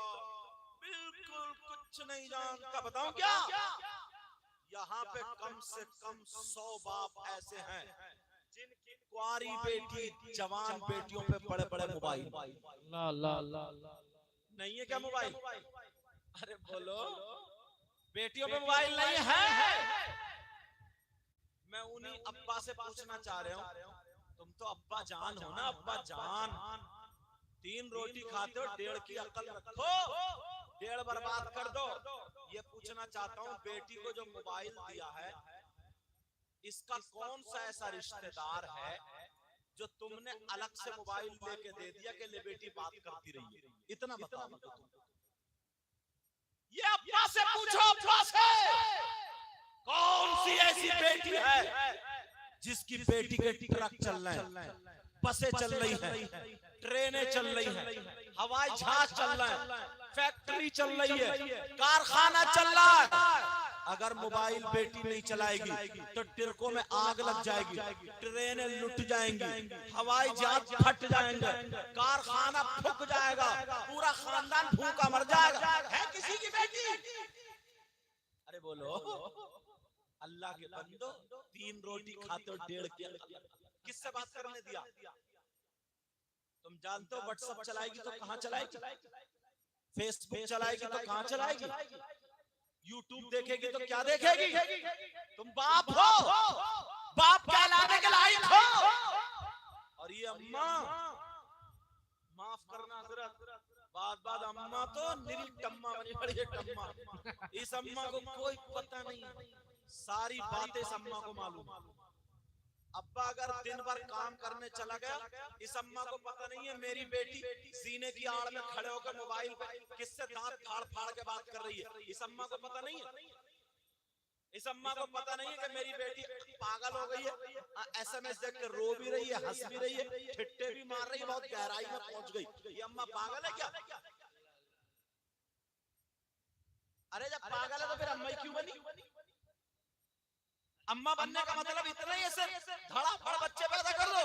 बिल्कुल कुछ नहीं जानता। बताऊं क्या, यहाँ पे कम से कम 100 बाप ऐसे हैं जिनकी कुंवारी बेटी, जवान बेटियों पे बड़े बड़े मोबाइल। ला ला ला नहीं है क्या मोबाइल? अरे बोलो, बेटियों पे मोबाइल नहीं है? मैं उन्हीं अब्बा से पूछना चाह रहा हूँ, तुम तो अब्बा जान हो ना, अब्बा जान, 3 रोटी खाते हो, 1.5 की अकल रखो, 1.5 बर्बाद कर दो। ये पूछना चाहता हूँ, बेटी को जो मोबाइल दिया है, इसका कौन सा ऐसा रिश्तेदार है जो तुमने अलग से मोबाइल लेके दे दिया कि ले बेटी बात करती रही है? इतना बताओ मुझे तुम। ये अब्बा से पूछो, अब्बा से, कौन सी ऐसी बेटी है जिसकी बेटी के ट्रक चल रहे हैं, बसें चल रही हैं, ट्रेनें चल रही हैं, हवाई जहाज चल रहा है, फैक्ट्री चल रही है, कारखाना चल रहा है। अगर मोबाइल बेटी नहीं चलाएगी तो ट्रकों में आग लग जाएगी, ट्रेनें लुट जाएंगी, हवाई जहाज फट जाएंगे, कारखाना फूक जाएगा, पूरा खानदान भूखा मर जाएगा। है किसी की बेटी? अरे बोलो, अल्लाह के बंदो, 3 रोटी खाते हो, 1.5 की, किससे बात करने दिया? तुम जानते हो व्हाट्सएप चलाएगी तो कहां चलाएगी, फेसबुक चलाएगी तो कहां चलाएगी, यूट्यूब देखेगी तो क्या देखेगी? तुम बाप हो, बाप कहलाने के लायक हो। और ये अम्मा, माफ करना हजरत, बाद अम्मा तो निरी टम्मा बनी पड़ी है, टम्मा। इस अम्मा को कोई पता नहीं, सारी बातें इस अम्मा को मालूम। अब्बा अगर दिन भर काम करने चला गया, इस अम्मा को पता नहीं है मेरी बेटी सीने की आड़ में खड़े होकर मोबाइल पे किससे दांत फाड़ फाड़ के बात कर रही है। इस अम्मा को पता नहीं है, इस अम्मा को पता नहीं है कि मेरी बेटी पागल हो गई है, SMS देख के रो भी रही है, हंस भी रही है, ठिट्ठे भी मार रही है, बहुत गहराई में पहुंच गई। ये अम्मा पागल है क्या? अरे जब पागल है तो फिर अम्मा क्यों बनी? अम्मा बनने का मतलब इतना ही है सिर्फ धड़ाधड़ बच्चे पैदा कर दो?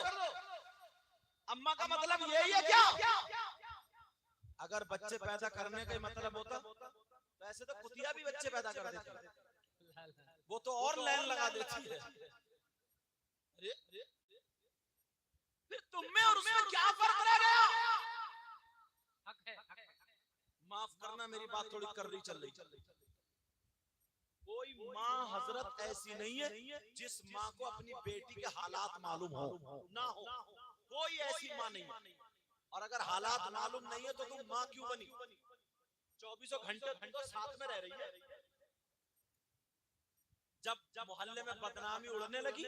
अम्मा का मतलब यही है क्या? अगर बच्चे पैदा करने का मतलब होता, वैसे तो कुतिया भी बच्चे पैदा कर देती है, वो तो और लाइन लगा देती है। फिर तुम में और उसमें क्या फर्क रह गया? माफ करना, मेरी बात थोड़ी कर रही चल रही। कोई माँ हजरत ऐसी नहीं है जिस माँ को अपनी बेटी के हालात मालूम हो ना हो, कोई ऐसी माँ नहीं है। और अगर हालात मालूम नहीं है तो तुम माँ क्यों बनी? 24 घंटे तुम तो साथ में रह रही है। जब मोहल्ले में बदनामी उड़ने लगी,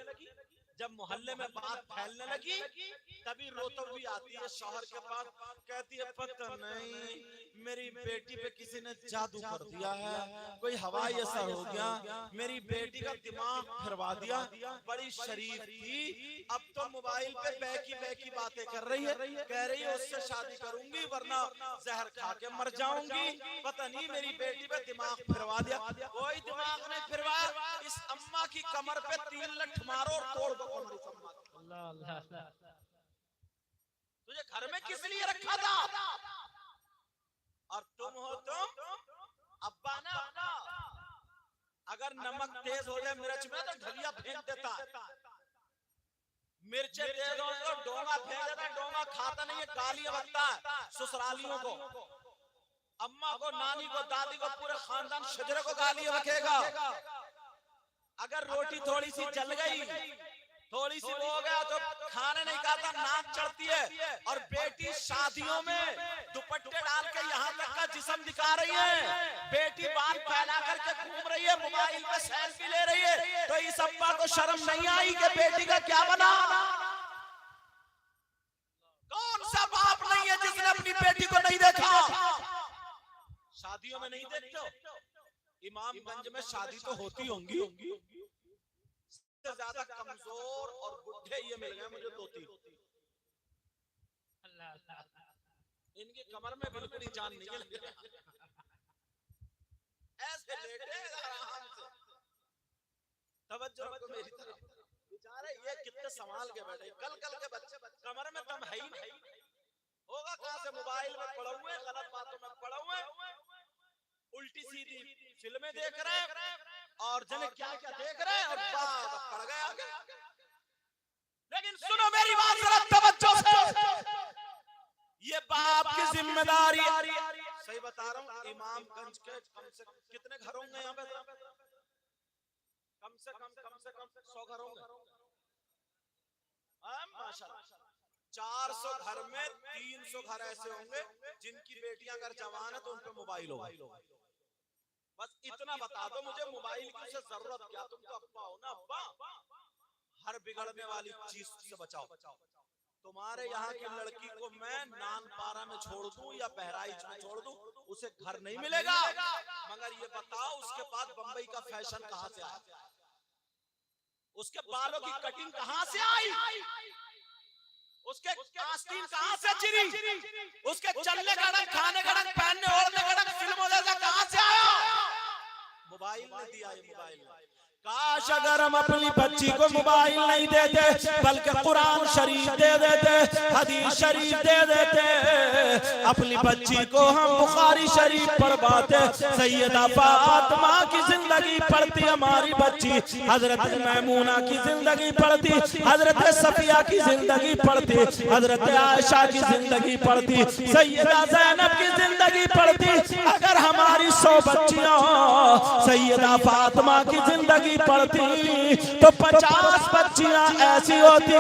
जब मोहल्ले में बात फैलने लगी, तभी रोतो भी आती है शौहर के पास, कहती है पता नहीं मेरी बेटी पे किसी ने जादू कर दिया है, कोई हवाई असर हो गया, मेरी बेटी का दिमाग फिरवा दिया, बड़ी शरीफ थी, अब तो मोबाइल पे बैकी बातें कर रही है, कह रही है उससे शादी करूंगी वरना जहर खा के मर जाऊंगी, पता नहीं मेरी बेटी पे दिमाग फिरवा दिया। कोई दिमाग नहीं फिरवाया, इस अम्मा की कमर पे 3 लठ मारो और तोड़ दो। तुझे घर में किस लिए रखा था? तेज हो जाए मिर्च में तो ढलिया फेंक देता है, मिर्चे तेज हो तो डोंगा फेंक देता है, डोंगा खाता नहीं है, गालियां बकता है ससुरालियों को, अम्मा को, नानी को, दादी को, पूरे खानदान शजरे को गालियां बकेगा। अगर रोटी थोड़ी सी जल गई, थोड़ी सी वो हो गया तो खाने नहीं खाता, नाक चढ़ती है। और बेटी शादियों में दुपट्टे डाल के यहाँ तक का जिस्म दिखा रही है, बेटी बाल फैला करके घूम रही है, मोबाइल पे सेल्फी ले रही है, तो इस अब्बा को शर्म नहीं आई कि बेटी का क्या बना? कौन सा बाप नहीं है जिसने अपनी बेटी को नहीं देखा? शादियों में नहीं देखते हो? इमामगंज में शादी तो होती होंगी, सबसे ज्यादा कमजोर और बुढ़े ये मिल गए मुझे तोती, इनकी कमर में बिल्कुल ही जान नहीं है, ऐसे लेटे आराम से। तवज्जो रखो मेरी तरफ, बेचारे ये कितने संभाल के बैठे, कल के बच्चे कमर में दम है ही नहीं, होगा कहां से? मोबाइल में पड़े हुए, गलत बातों में पड़े हुए, उल्टी सीधी फिल्में देख रहे हैं और जने क्या क्या देख रहे हैं, और बात पड़ गए आगे। लेकिन सुनो मेरी बात जरा तवज्जो से, ये बाप की जिम्मेदारी, सही बता रहा हूँ, इमामगंज के कम से कम कितने घर होंगे यहाँ पे? कम से कम 100 घर होंगे, माशाल्लाह। 400 घर में 300 घर ऐसे होंगे जिनकी बेटियां अगर जवान है तो उन पे मोबाइल होगा। बस इतना बता दो मुझे, मोबाइल की उसे जरूरत क्या? तुम तो अब्बा हो ना, अब्बा हर बिगड़ने वाली चीज से बचाओ। तुम्हारे यहाँ की लड़की को मैं नानपारा में छोड़ दूं या बहराइच में छोड़ दूं, उसे घर नहीं मिलेगा, मगर ये बताओ उसके पास बंबई का फैशन कहां से आया? उसके बालों की कटिंग कहां से आई? उसके आस्तीन कहां से चिरी? उसके चलने का ढंग, खाने का ढंग, पहनने ओढ़ने का ढंग, फिल्मों जैसा कहां से आया? मोबाइल ने दिया ये मोबाइल। काश अगर हम अपनी बच्ची को मोबाइल नहीं देते बल्कि कुरान शरीफ दे देते, हदीस शरीफ दे देते, अपनी बच्ची को हम बुखारी शरीफ पढ़वाते, सैयदा फातिमा की जिंदगी पढ़ती हमारी बच्ची, हजरत मैमूना की जिंदगी पढ़ती, हजरत सफिया की जिंदगी पढ़ती, हजरत आयशा की जिंदगी पढ़ती, सैयदा ज़ैनब की जिंदगी पढ़ती। अगर हमारी 100 बच्चियां सैयदा फातिमा की जिंदगी पढ़ती तो 50 बच्चियां ऐसी होती,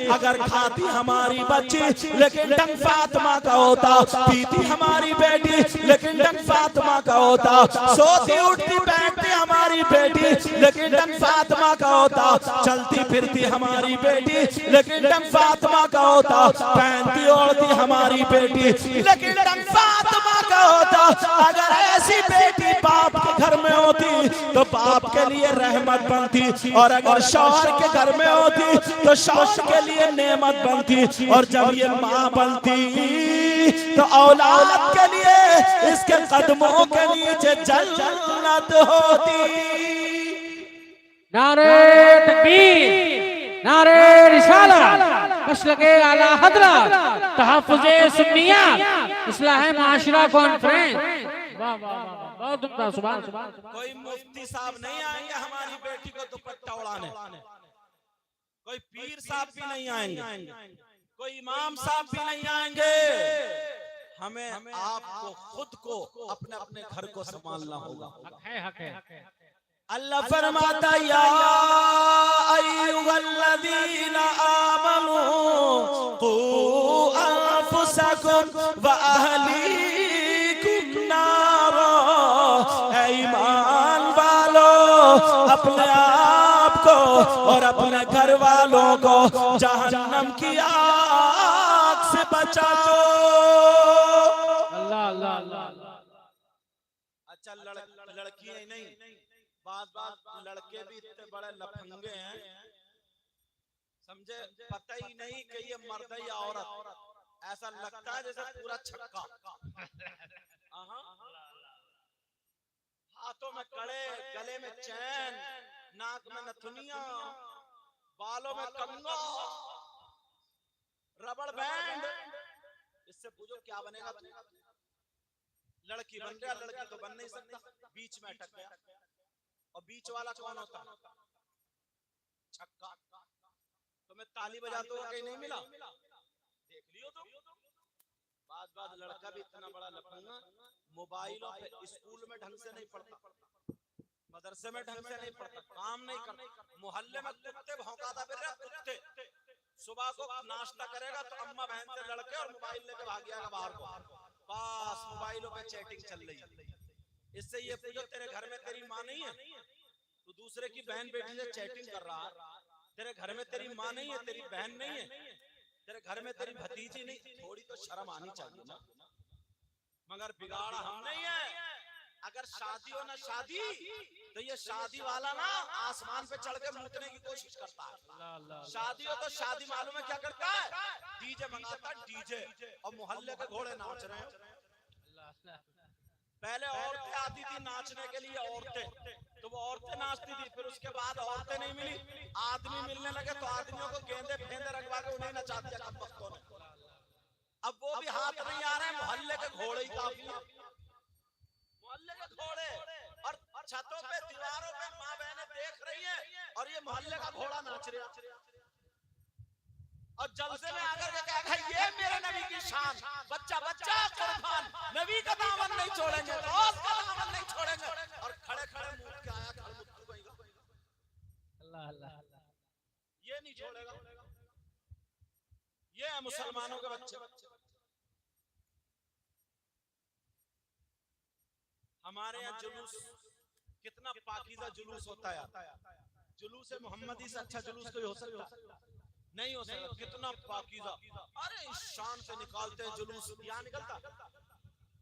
अगर खाती हमारी बच्ची लेकिन ढंग फातिमा का होता, पीती हमारी बेटी लेकिन ढंग फातिमा का होता, सोती उठती बैठती हमारी बेटी लेकिन ढंग फातिमा का होता, चलती फिरती हमारी बेटी लेकिन ढंग फातिमा का होता, पहनती ओढ़ती हमारी बेटी लेकिन ढंग फातिमा का होता। अगर ऐसी बेटी बाप के घर में होती तो बाप के लिए रहमत बनती, और अगर शौहर के घर में होती तो शौहर के लिए नेमत बनती, और जब ये माँ बनती तो औलाद के लिए इसके कदमों के नीचे जन्नत होती। नारे तकबीर, नारे रिसालत, मसलके आला हज़रत, तहफ़्फ़ुज़े सुन्नियत, इस्लाह माशरा कॉन्फ्रेंस। वाह वाह वाह, बहुत उम्दा, सुभान सुभान। कोई मुफ्ती साहब नहीं आएंगे हमारी बेटी को दुपट्टा उड़ाने, कोई पीर साहब भी नहीं आएंगे, कोई इमाम साहब भी नहीं आएंगे। हमें आपको खुद को अपने अपने घर को संभालना होगा। हक है। अल्लाह फरमाता या अय्युहल्लज़ीना आमनू क़ू अनफुसकुम व अहलीकुम नारा, ऐ ईमान वालो अपने आप को और अपने घर वालों को जहन्नम की आग से बचाओ। अल्लाह अल्लाह अल्लाह। अच्छा लड़कियां ही नहीं, बात लड़के भी इतने बड़े लफंगे हैं, समझे, पता ही नहीं कि ये मर्द है या औरत, ऐसा लगता है जैसे पूरा छक्का। हाथों में कड़े, गले में चैन, नाक में नथुनिया, बालों में कंघा, रबड़ बैंड। इससे पूछो क्या बनेगा तू? लड़की बन गया, लड़की तो बन नहीं सकता, बीच में अटक गया। और बीच वाला कौन होता है? छक्का। तुम्हें ताली बजाते हुए कहीं नहीं मिला? देख लियो तुम। बाद लड़का भी इतना बड़ा लफंगा, मोबाइलों पे स्कूल में ढंग से नहीं पढ़ता, मदरसे में ढंग से नहीं पढ़ता, काम नहीं करता, मोहल्ले में कुत्ते भौंकाता फिर रहा कुत्ते। सुबह को नाश्ता करेगा तो अम्मा बहन से लड़के और मोबाइल लेके भाग जाएगा बाहर को, बस मोबाइलों पे चैटिंग चल रही है। इससे ये पूछो तेरे घर में तेरी माँ नहीं है? तू दूसरे की बहन बेटी से चैटिंग कर रहा है। तेरे घर में तेरी माँ नहीं है, तेरी बहन नहीं है, तेरे घर में तेरी भतीजी नहीं, थोड़ी तो शर्म आनी चाहिए ना। मगर बिगाड़ा हम नहीं है। अगर शादी हो ना शादी, तो ये शादी वाला ना आसमान पे चढ़ के मुतने की कोशिश करता है। शादी हो तो शादी मालूम है क्या करता है? डीजे मंगाता, डीजे, और मोहल्ले के घोड़े नाच रहे हैं। पहले औरतें आती थी नाचने के लिए, औरतें, तो वो औरतें नाचती थी, फिर उसके बाद औरतें नहीं मिली, आदमी मिलने लगे तो आदमियों को गेंदे फेंदे रखवा के उन्हें नचा दिया कम वक्तों ने। अब वो भी हाथ नहीं आ रहे, मोहल्ले के घोड़े ही काफी है, मोहल्ले के घोड़े। और छतों पे दीवारों पे माँ बहनें देख रही हैं और ये मोहल्ले का घोड़ा नाच रहा। और जलसे में आकर के कहेगा ये मेरे नबी की शान, बच्चा बच्चा कुर्बान, नबी का दामन नहीं छोड़ेंगे, रोज का दामन नहीं छोड़ेंगे। और खड़े खड़े मुंह के आया अल्लाह अल्लाह, ये नहीं छोड़ेगा। ये है मुसलमानों के बच्चे। हमारे यहाँ जुलूस कितना पाकीज़ा जुलूस होता है। जुलूस मोहम्मदी से अच्छा जुलूस कोई हो सकता नहीं हो सकता। कितना पाकीज़ा, अरे इस शान से निकालते हैं जुलूस, यहाँ निकलता।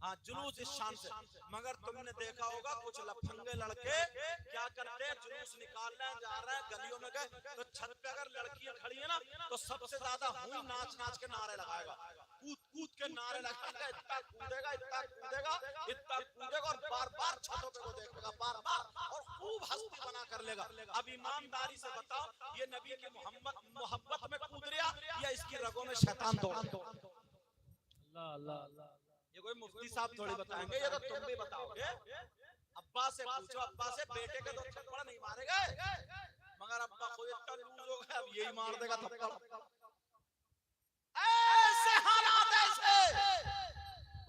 हाँ जुलूस इस शान से। मगर तुमने देखा होगा कुछ लफंगे लड़के क्या करते हैं, जुलूस निकालने जा रहे हैं, गलियों में गए तो छत पे अगर लड़कियां खड़ी है ना तो सबसे ज्यादा हुई नाच नाच के नारे लगाएगा, कूद कूद के नारे लगाएगा, इतना कूदेगा इतना कूदेगा इतना कूदेगा और बार बार छतों पे वो देखेगा बार बार और खूब हस्ती बना कर लेगा। अब ईमानदारी से बताओ ये नबी की मोहब्बत में कूद रहा या इसकी रगों में शैतान दौड़? अल्लाह अल्लाह अल्लाह। ये कोई मुफ्ती साहब थोड़ी बताएंगे, ये तो तुम भी बताओगे। अब्बा से पूछो, अब्बा से बेटे के तो थप्पड़ नहीं मारेगा, मगर अब्बा खुद इतना लूज हो गया अब यही मार देगा थप्पड़। ऐसे हालात ऐसे,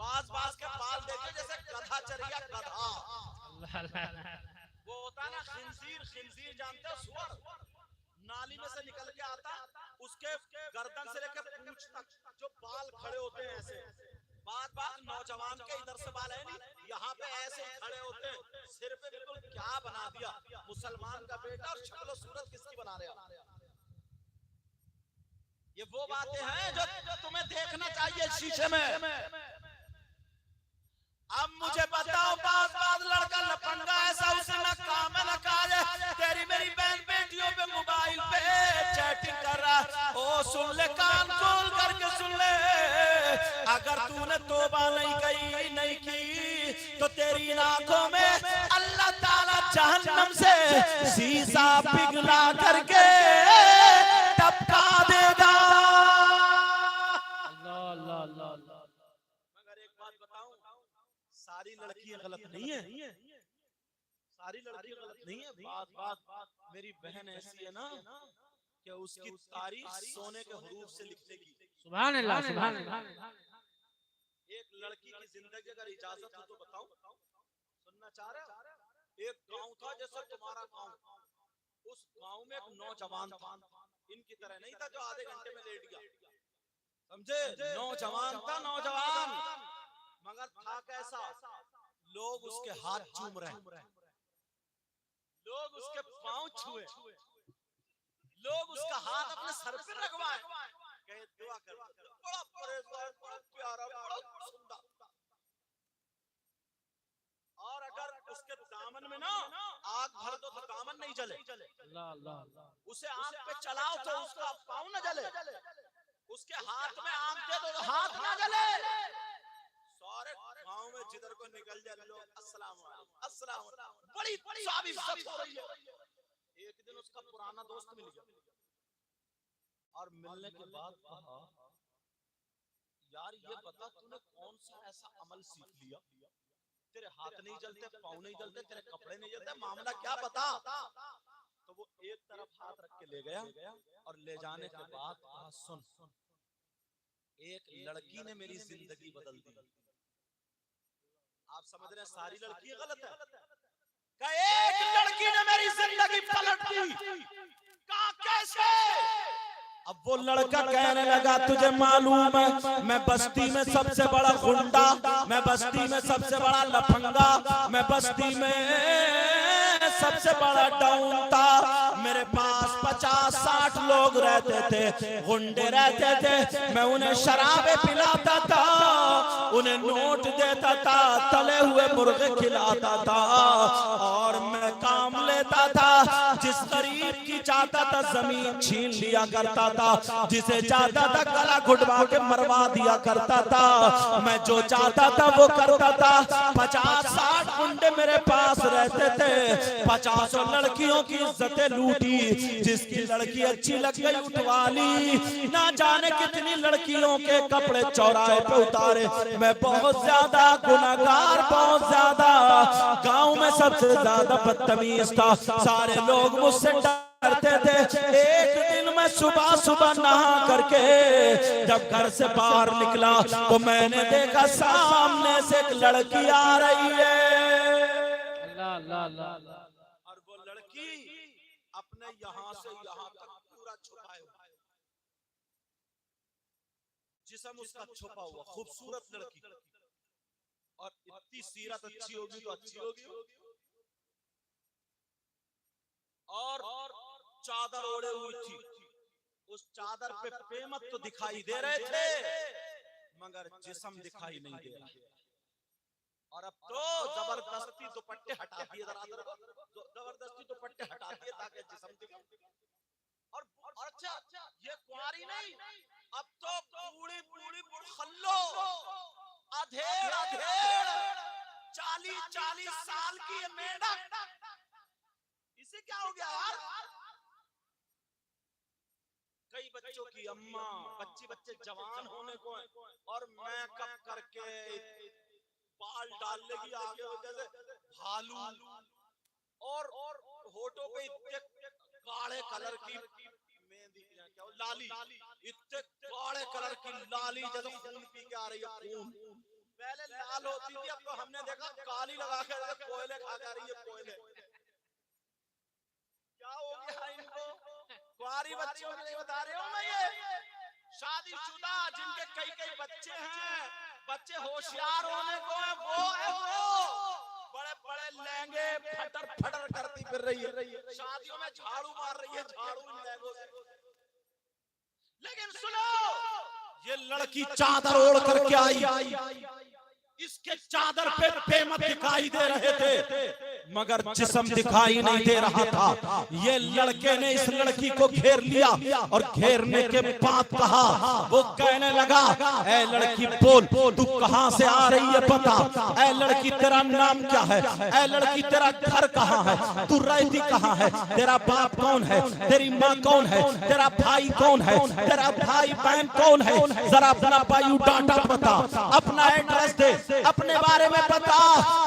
बाज बाज के बाल देखे जैसे गधा चरिया गधा। वो होता ना खिंजीर, खिंजीर जानते हो सुअर, नाली में से निकल के आता, उसके गर्दन से लेकर पूंछ तक जो बाल खड़े होते हैं ऐसे, बात बात नौजवान के इधर से बाल है नहीं, यहाँ पे ऐसे खड़े होते हैं, सिर पे बिल्कुल क्या बना दिया मुसलमान का बेटा, और शक्ल सूरत किसकी बना रहे हो? ये वो बातें हैं जो तुम्हें देखना चाहिए शीशे में। अब मुझे बताओ, बात बात लड़का लफंगा ऐसा, उसे न काम है न काज है, तेरी मेरी बहन बेटियों पे मोबाइल पे चैटिंग कर रहा। ओ सुन ले, कान खोल करके सुन ले, अगर तूने तौबा नहीं की तो तेरी आंखों में अल्लाह ताला जहन्नम से शीशा पिघला करके टपका देगा। अल्लाह अल्लाह अल्लाह। मगर एक बात बताऊं, सारी लड़कियां गलत नहीं है, सारी लड़कियां गलत नहीं है। बात मेरी बहन ऐसी है ना कि उसकी तारीफ सोने के हुरूफ से लिखने की। सुभान अल्लाह सुभान अल्लाह। एक लड़की की जिंदगी अगर इजाजत हो तो बताऊं, सुनना चाह रहे हो? एक गांव था जैसे तुम्हारा गांव, उस गांव में एक नौजवान था, इनकी तरह नहीं था जो आधे घंटे में लेट गया, समझे? नौजवान था, नौजवान, मगर था कैसा, लोग उसके हाथ चूम रहे, लोग उसके पांव छुए, लोग उसका हाथ अपने सर पे रखवाए, कहे दुआ कर, बड़ा परेशान, बड़ा प्यारा, बड़ा सुंदर। और अगर उसके दामन में ना आग भर दो तो दामन नहीं जले, उसे आग पे चलाओ तो उसका पाँव न जले, उसके हाथ में आग दे दो तो हाथ ना जले। सारे गांव में जिधर को निकल जाए लोग अस्सलाम वालेकुम, अस्सलाम वालेकुम, बड़ी सारी इज्जत हो रही है। एक दिन उसका पुराना दोस्त मिल गया और मिलने के बाद कहा, यार ये बता तूने कौन सा ऐसा अमल सीख लिया, तेरे हाथ नहीं जलते, पाँव नहीं जलते, तेरे कपड़े नहीं जलते, मामला क्या बता। तो वो एक तरफ हाथ रख के ले गया और ले जाने के बाद कहा, सुन, एक लड़की ने मेरी जिंदगी बदल दी। आप समझ रहे हैं सारी लड़की गलत है? क्या एक लड़की ने मेरी जिंदगी पलट दी? कहा कैसे? अब वो लड़का कहने लगा, तुझे मालूम है मैं बस्ती में सबसे बड़ा गुंडा, मैं बस्ती में सबसे बड़ा लफंगा, मैं बस्ती में सबसे बड़ा डाउन था। मेरे पास 50-60 लोग रहते थे, गुंडे रहते थे। मैं उन्हें शराबे पिलाता था, उन्हें नोट देता था, तले हुए मुर्गे खिलाता था और मैं काम लेता था। जिस गरीब की चाहता था जमीन छीन लिया करता था, जिसे चाहता था गला घुटवा के मरवा दिया करता था। मैं जो चाहता था वो करता था। 50-60 गुंडे मेरे पास रहते थे, 50 लड़कियों की इज्जतें लूटी। जिसकी लड़की अच्छी लग गई उठवा ली, ना जाने कितनी लड़कियों के कपड़े चौराहे पे उतारे। मैं बहुत ज्यादा गुनहगार, बहुत ज्यादा गांव में सबसे ज्यादा बदतमीज था। सारे लोग मुझसे डरते थे। एक दिन मैं सुबह सुबह नहा करके जब घर से बाहर निकला तो मैंने देखा सामने से एक लड़की आ रही है। और वो लड़की अपने यहाँ से यहाँ तक पूरा छुपाए हुआ, जिस्म उसका छुपा हुआ, खूबसूरत लड़की। और इतनी सीरत अच्छी होगी तो अच्छी होगी। और चादर ओढ़े हुई थी, उस चादर पे पेमत तो दिखाई दे रहे थे मगर जिस्म दिखाई नहीं दे रहा। और अब तो जबरदस्ती दुपट्टे हटा दिए, जबरदस्ती दुपट्टे हटा दिए ताकि जिस्म दिखे। और अच्छा ये कुंवारी नहीं, अब तो बूढ़ी बूढ़ी बुढ़खल्लो, अधेड़ 40 साल की ये मेढक, इसे क्या हो गया यार? कई बच्चों की अम्मा, बच्चे जवान होने को है और मेकअप करके बाल डाल लेगी आगे जैसे भालू, और होठों पे इतने काले कलर की मेहंदी, क्या लाली, इतने काले कलर की लाली जैसे खून पी के आ रही है। खून पहले लाल होती थी, अब तो हमने देखा काली लगा के कोयले खा जा रही है। कोयले क्या हो गया इनको? कुंवारी बच्चियों के लिए बता रही हूँ मैं। ये शादीशुदा जिनके कई बच्चे हैं, बच्चे होशियार होने को है, वो बड़े लहंगे फटर करती फिर रही है, शादियों में झाड़ू मार रही है, झाड़ू इन लहंगों से। लेकिन सुनो, ये लड़की चादर ओढ़ करके आई, इसके चादर पे पेमत दिखाई दे रहे थे मगर जिस्म दिखाई नहीं दे रहा था। ये लड़के ने इस लड़की को घेर लिया और घेरने के बाद कहा, वो कहने लगा, ऐ लड़की बोल, तू कहां से आ रही है बता। ऐ लड़की तेरा नाम क्या है? ऐ लड़की तेरा घर कहां है? तू रहती कहां है? तेरा बाप कौन है? तेरी माँ कौन है? तेरा भाई कौन है? तेरा भाई बहन कौन है? जरा अपना बायोडाटा बता, अपना एड्रेस दे, अपने बारे में बता।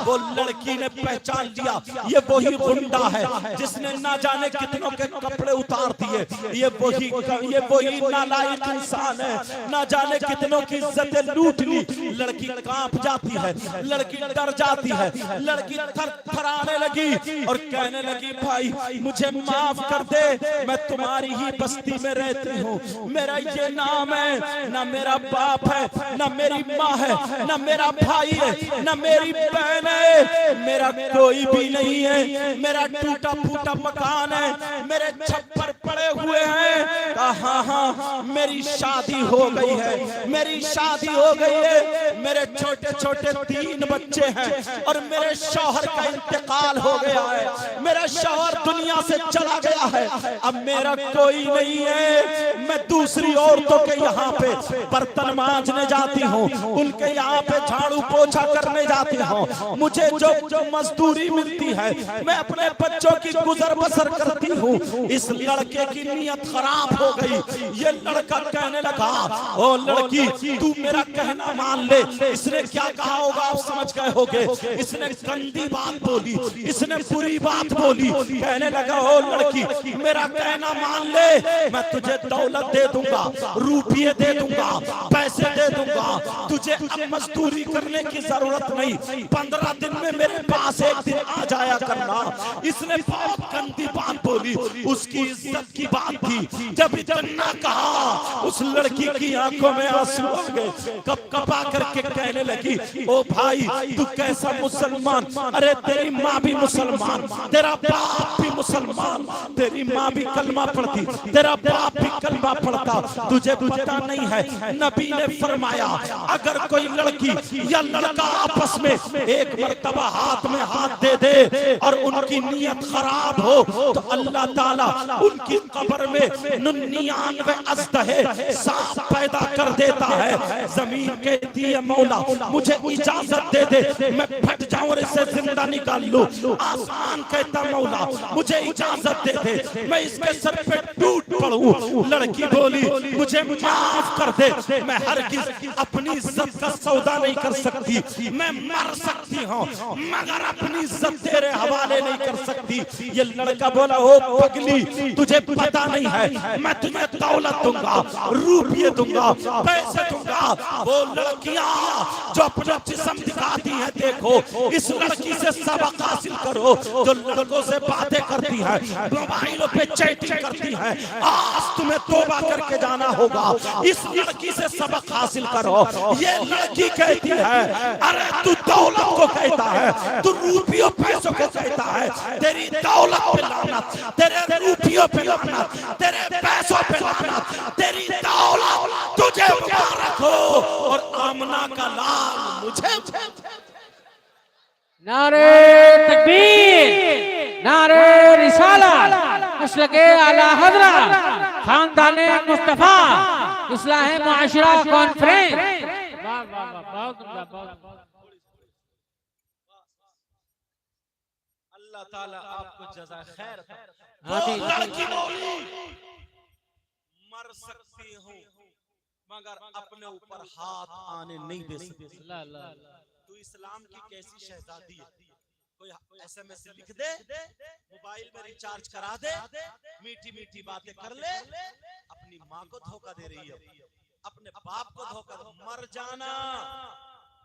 वो लड़की ने पहचान लिया, ये वही गुंडा है जिसने ना जाने कितनों के कपड़े उतार दिए। ये वही नालायक इंसान है, ना जाने कितनों की इज्जतें लूट ली। लड़की कांप जाती है, लड़की डर जाती है, लड़की थरथराने लगी और कहने लगी, भाई मुझे माफ कर दे, मैं तुम्हारी ही बस्ती में रहती हूँ। मेरा ये नाम है, ना मेरा बाप है, ना मेरी माँ है, ना मेरा भाई है, ना मेरी बहन है, मेरा कोई भी नहीं है। मेरा टूटा फूटा मकान है, मेरे छप्पर पड़े हुए हैं। हाँ, मेरी शादी हो गई है, मेरी शादी हो गई है, मेरे छोटे छोटे 3 बच्चे हैं और मेरे शौहर का इंतकाल हो गया है। मेरा शौहर दुनिया से चला गया है, अब मेरा कोई नहीं है। मैं दूसरी औरतों के यहाँ पे बर्तन मांजने जाती हूँ, उनके यहाँ पे झाड़ू पोछा करने जाती हूँ। मुझे जो मजदूरी मिलती है मैं अपने बच्चों की गुजर बसर करती हूँ। इस लड़के की नीयत खराब हो गई। ये लड़का कहने लगा, ओ लड़की तू मेरा कहना मान ले। इसने क्या कहा होगा आप समझ गए होगे। इसने गंदी बात बोली, इसने बुरी बात बोली। कहने लगा, ओ लड़की मेरा कहना मान ले, मैं तुझे दौलत दे दूंगा, रुपये दे दूंगा, पैसे दे दूंगा, तुझे अब मजदूरी करने की जरूरत नहीं, 15 दिन में मेरे पास एक दिन आ जाया करना। इसने बहुत गंदी बात बोली, उसकी इज्जत की बात थी। जब इतना कहा उस लड़की की आंखों में आंसू आ गए, कपकपा करके कहने लगी, ओ भाई तू कैसा मुसलमान, अरे तेरी माँ भी मुसलमान, तेरा बाप भी मुसलमान, तेरी माँ भी कलमा पढ़ती, तेरा बाप भी कलमा पढ़ता, तुझे पता नहीं है नबी ने फरमाया अगर कोई लड़की या लड़का आपस में एक मर्तबा हाथ में हाथ दे दे और उनकी नीयत खराब हो तो अल्लाह ताला उनकी कब्र में 99 अज़दहे सांप पैदा कर देता है। जमीन कहती है मौला मुझे इजाजत दे दे, मैं फट जाऊं और इसे जिंदा निकाल लूं। आसमान कहता मौला मुझे इजाजत दे दे, मैं इसके सर पे टूट पड़ूं। लड़की बोली मुझे माफ कर दे, मैं हरगिज़ अपनी इज्जत का सौदा नहीं कर सकती, मैं मर सकती हूँ मगर अपनी इज्जत तेरे हवाले नहीं कर सकती। ये लड़का बोला, ओ पगली तुझे पता नहीं है मैं तुम्हें दौलत दूंगा, रुपये दूंगा, पैसे दूंगा। वो लड़कियां जो अपना जिस्म दिखाती हैं, देखो इस लड़की से सबक हासिल करो जो लड़कों से बातें करती है, मोबाइलों पे चैटिंग करती है। आज तुम्हें तौबा करके जाना होगा, इस लड़की से सबक हासिल करो। ये लड़की कहती है अरे तू दौलत को कहता है, तू रुपयों पैसों को कहता है, तेरी दौलत पे लानत, तेरे रुपयों पे लानत, तेरे पैसों पे लानत, तेरी दौलत तुझे मुबारक हो और आमना का लाल मुझे। नारे तकबीर, नारे रिसालत, मसलके आला हज़रत, खानदाने मुस्तफा, इस्लाह मुआशरा कॉन्फ्रेंस। वाह वाह वाह, बहुत बहुत। अल्लाह ताला आपको जज़ा खैर दे। आमीन। लड़की बोली मर सकती हूँ मगर अपने ऊपर हाथ आने नहीं दे सकती। तू इस्लाम की कैसी शहजादी है, कोई SMS लिख दे, मोबाइल में रिचार्ज करा दे, मीठी मीठी बातें कर ले, अपनी माँ को धोखा दे रही है, अपने बाप को धोखा दे, मर जाना।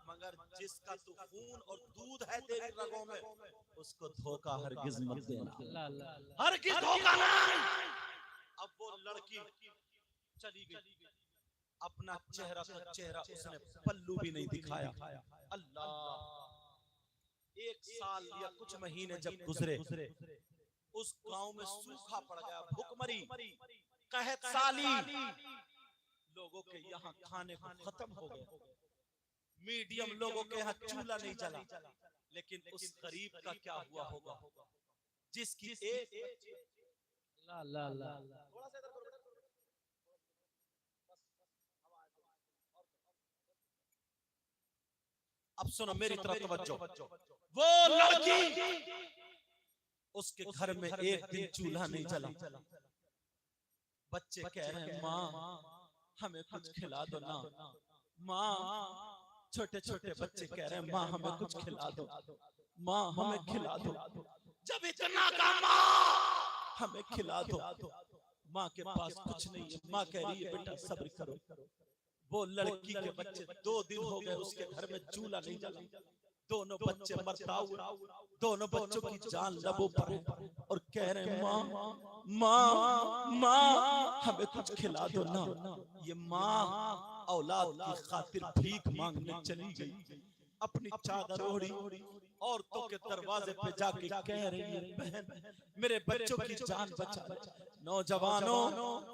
मगर जिसका तू खून और दूध है तेरी रगों में उसको धोखा हरगिज़ मत देना, हरगिज़ धोखा नहीं। अब वो लड़की चली गई, अपना चेहरा का चेहरा उसने पल्लू भी नहीं दिखाया। अल्लाह, 1 साल या कुछ महीने जब गुजरे उस गांव में सूखा पड़ गया, भूखमरी, कहत साली, लोगों के यहाँ खाने को खत्म हो गया, मीडियम लोगों के यहाँ चूल्हा नहीं चला। लेकिन उस गरीब का क्या हुआ होगा जिसकी एक अब सुनो मेरी तरफ तवज्जो। वो लड़की उसके घर में एक दिन चूल्हा नहीं जला, बच्चे कह रहे हैं माँ हमें कुछ खिला दो ना, माँ छोटे छोटे बच्चे कह रहे हैं माँ हमें कुछ खिला दो, माँ हमें खिला दो। जब इतना का माँ हमें खिला दो, माँ के पास कुछ नहीं है, माँ कह रही है बेटा सब्र करो। वो लड़की के बच्चे 2 दिन हो गए उसके घर में चूल्हा नहीं जला, दोनों बच्चे मरता हुआ, दोनों बच्चों की जान लबों पर है और कह रहे हैं माँ माँ माँ हमें कुछ खिला दो ना। ये माँ औलाद की खातिर भीख मांगने चली गई, अपनी चादर ओढ़ी औरतों के दरवाजे पे जाके कह रही है बहन मेरे बच्चों की जान बचा। नौजवानों,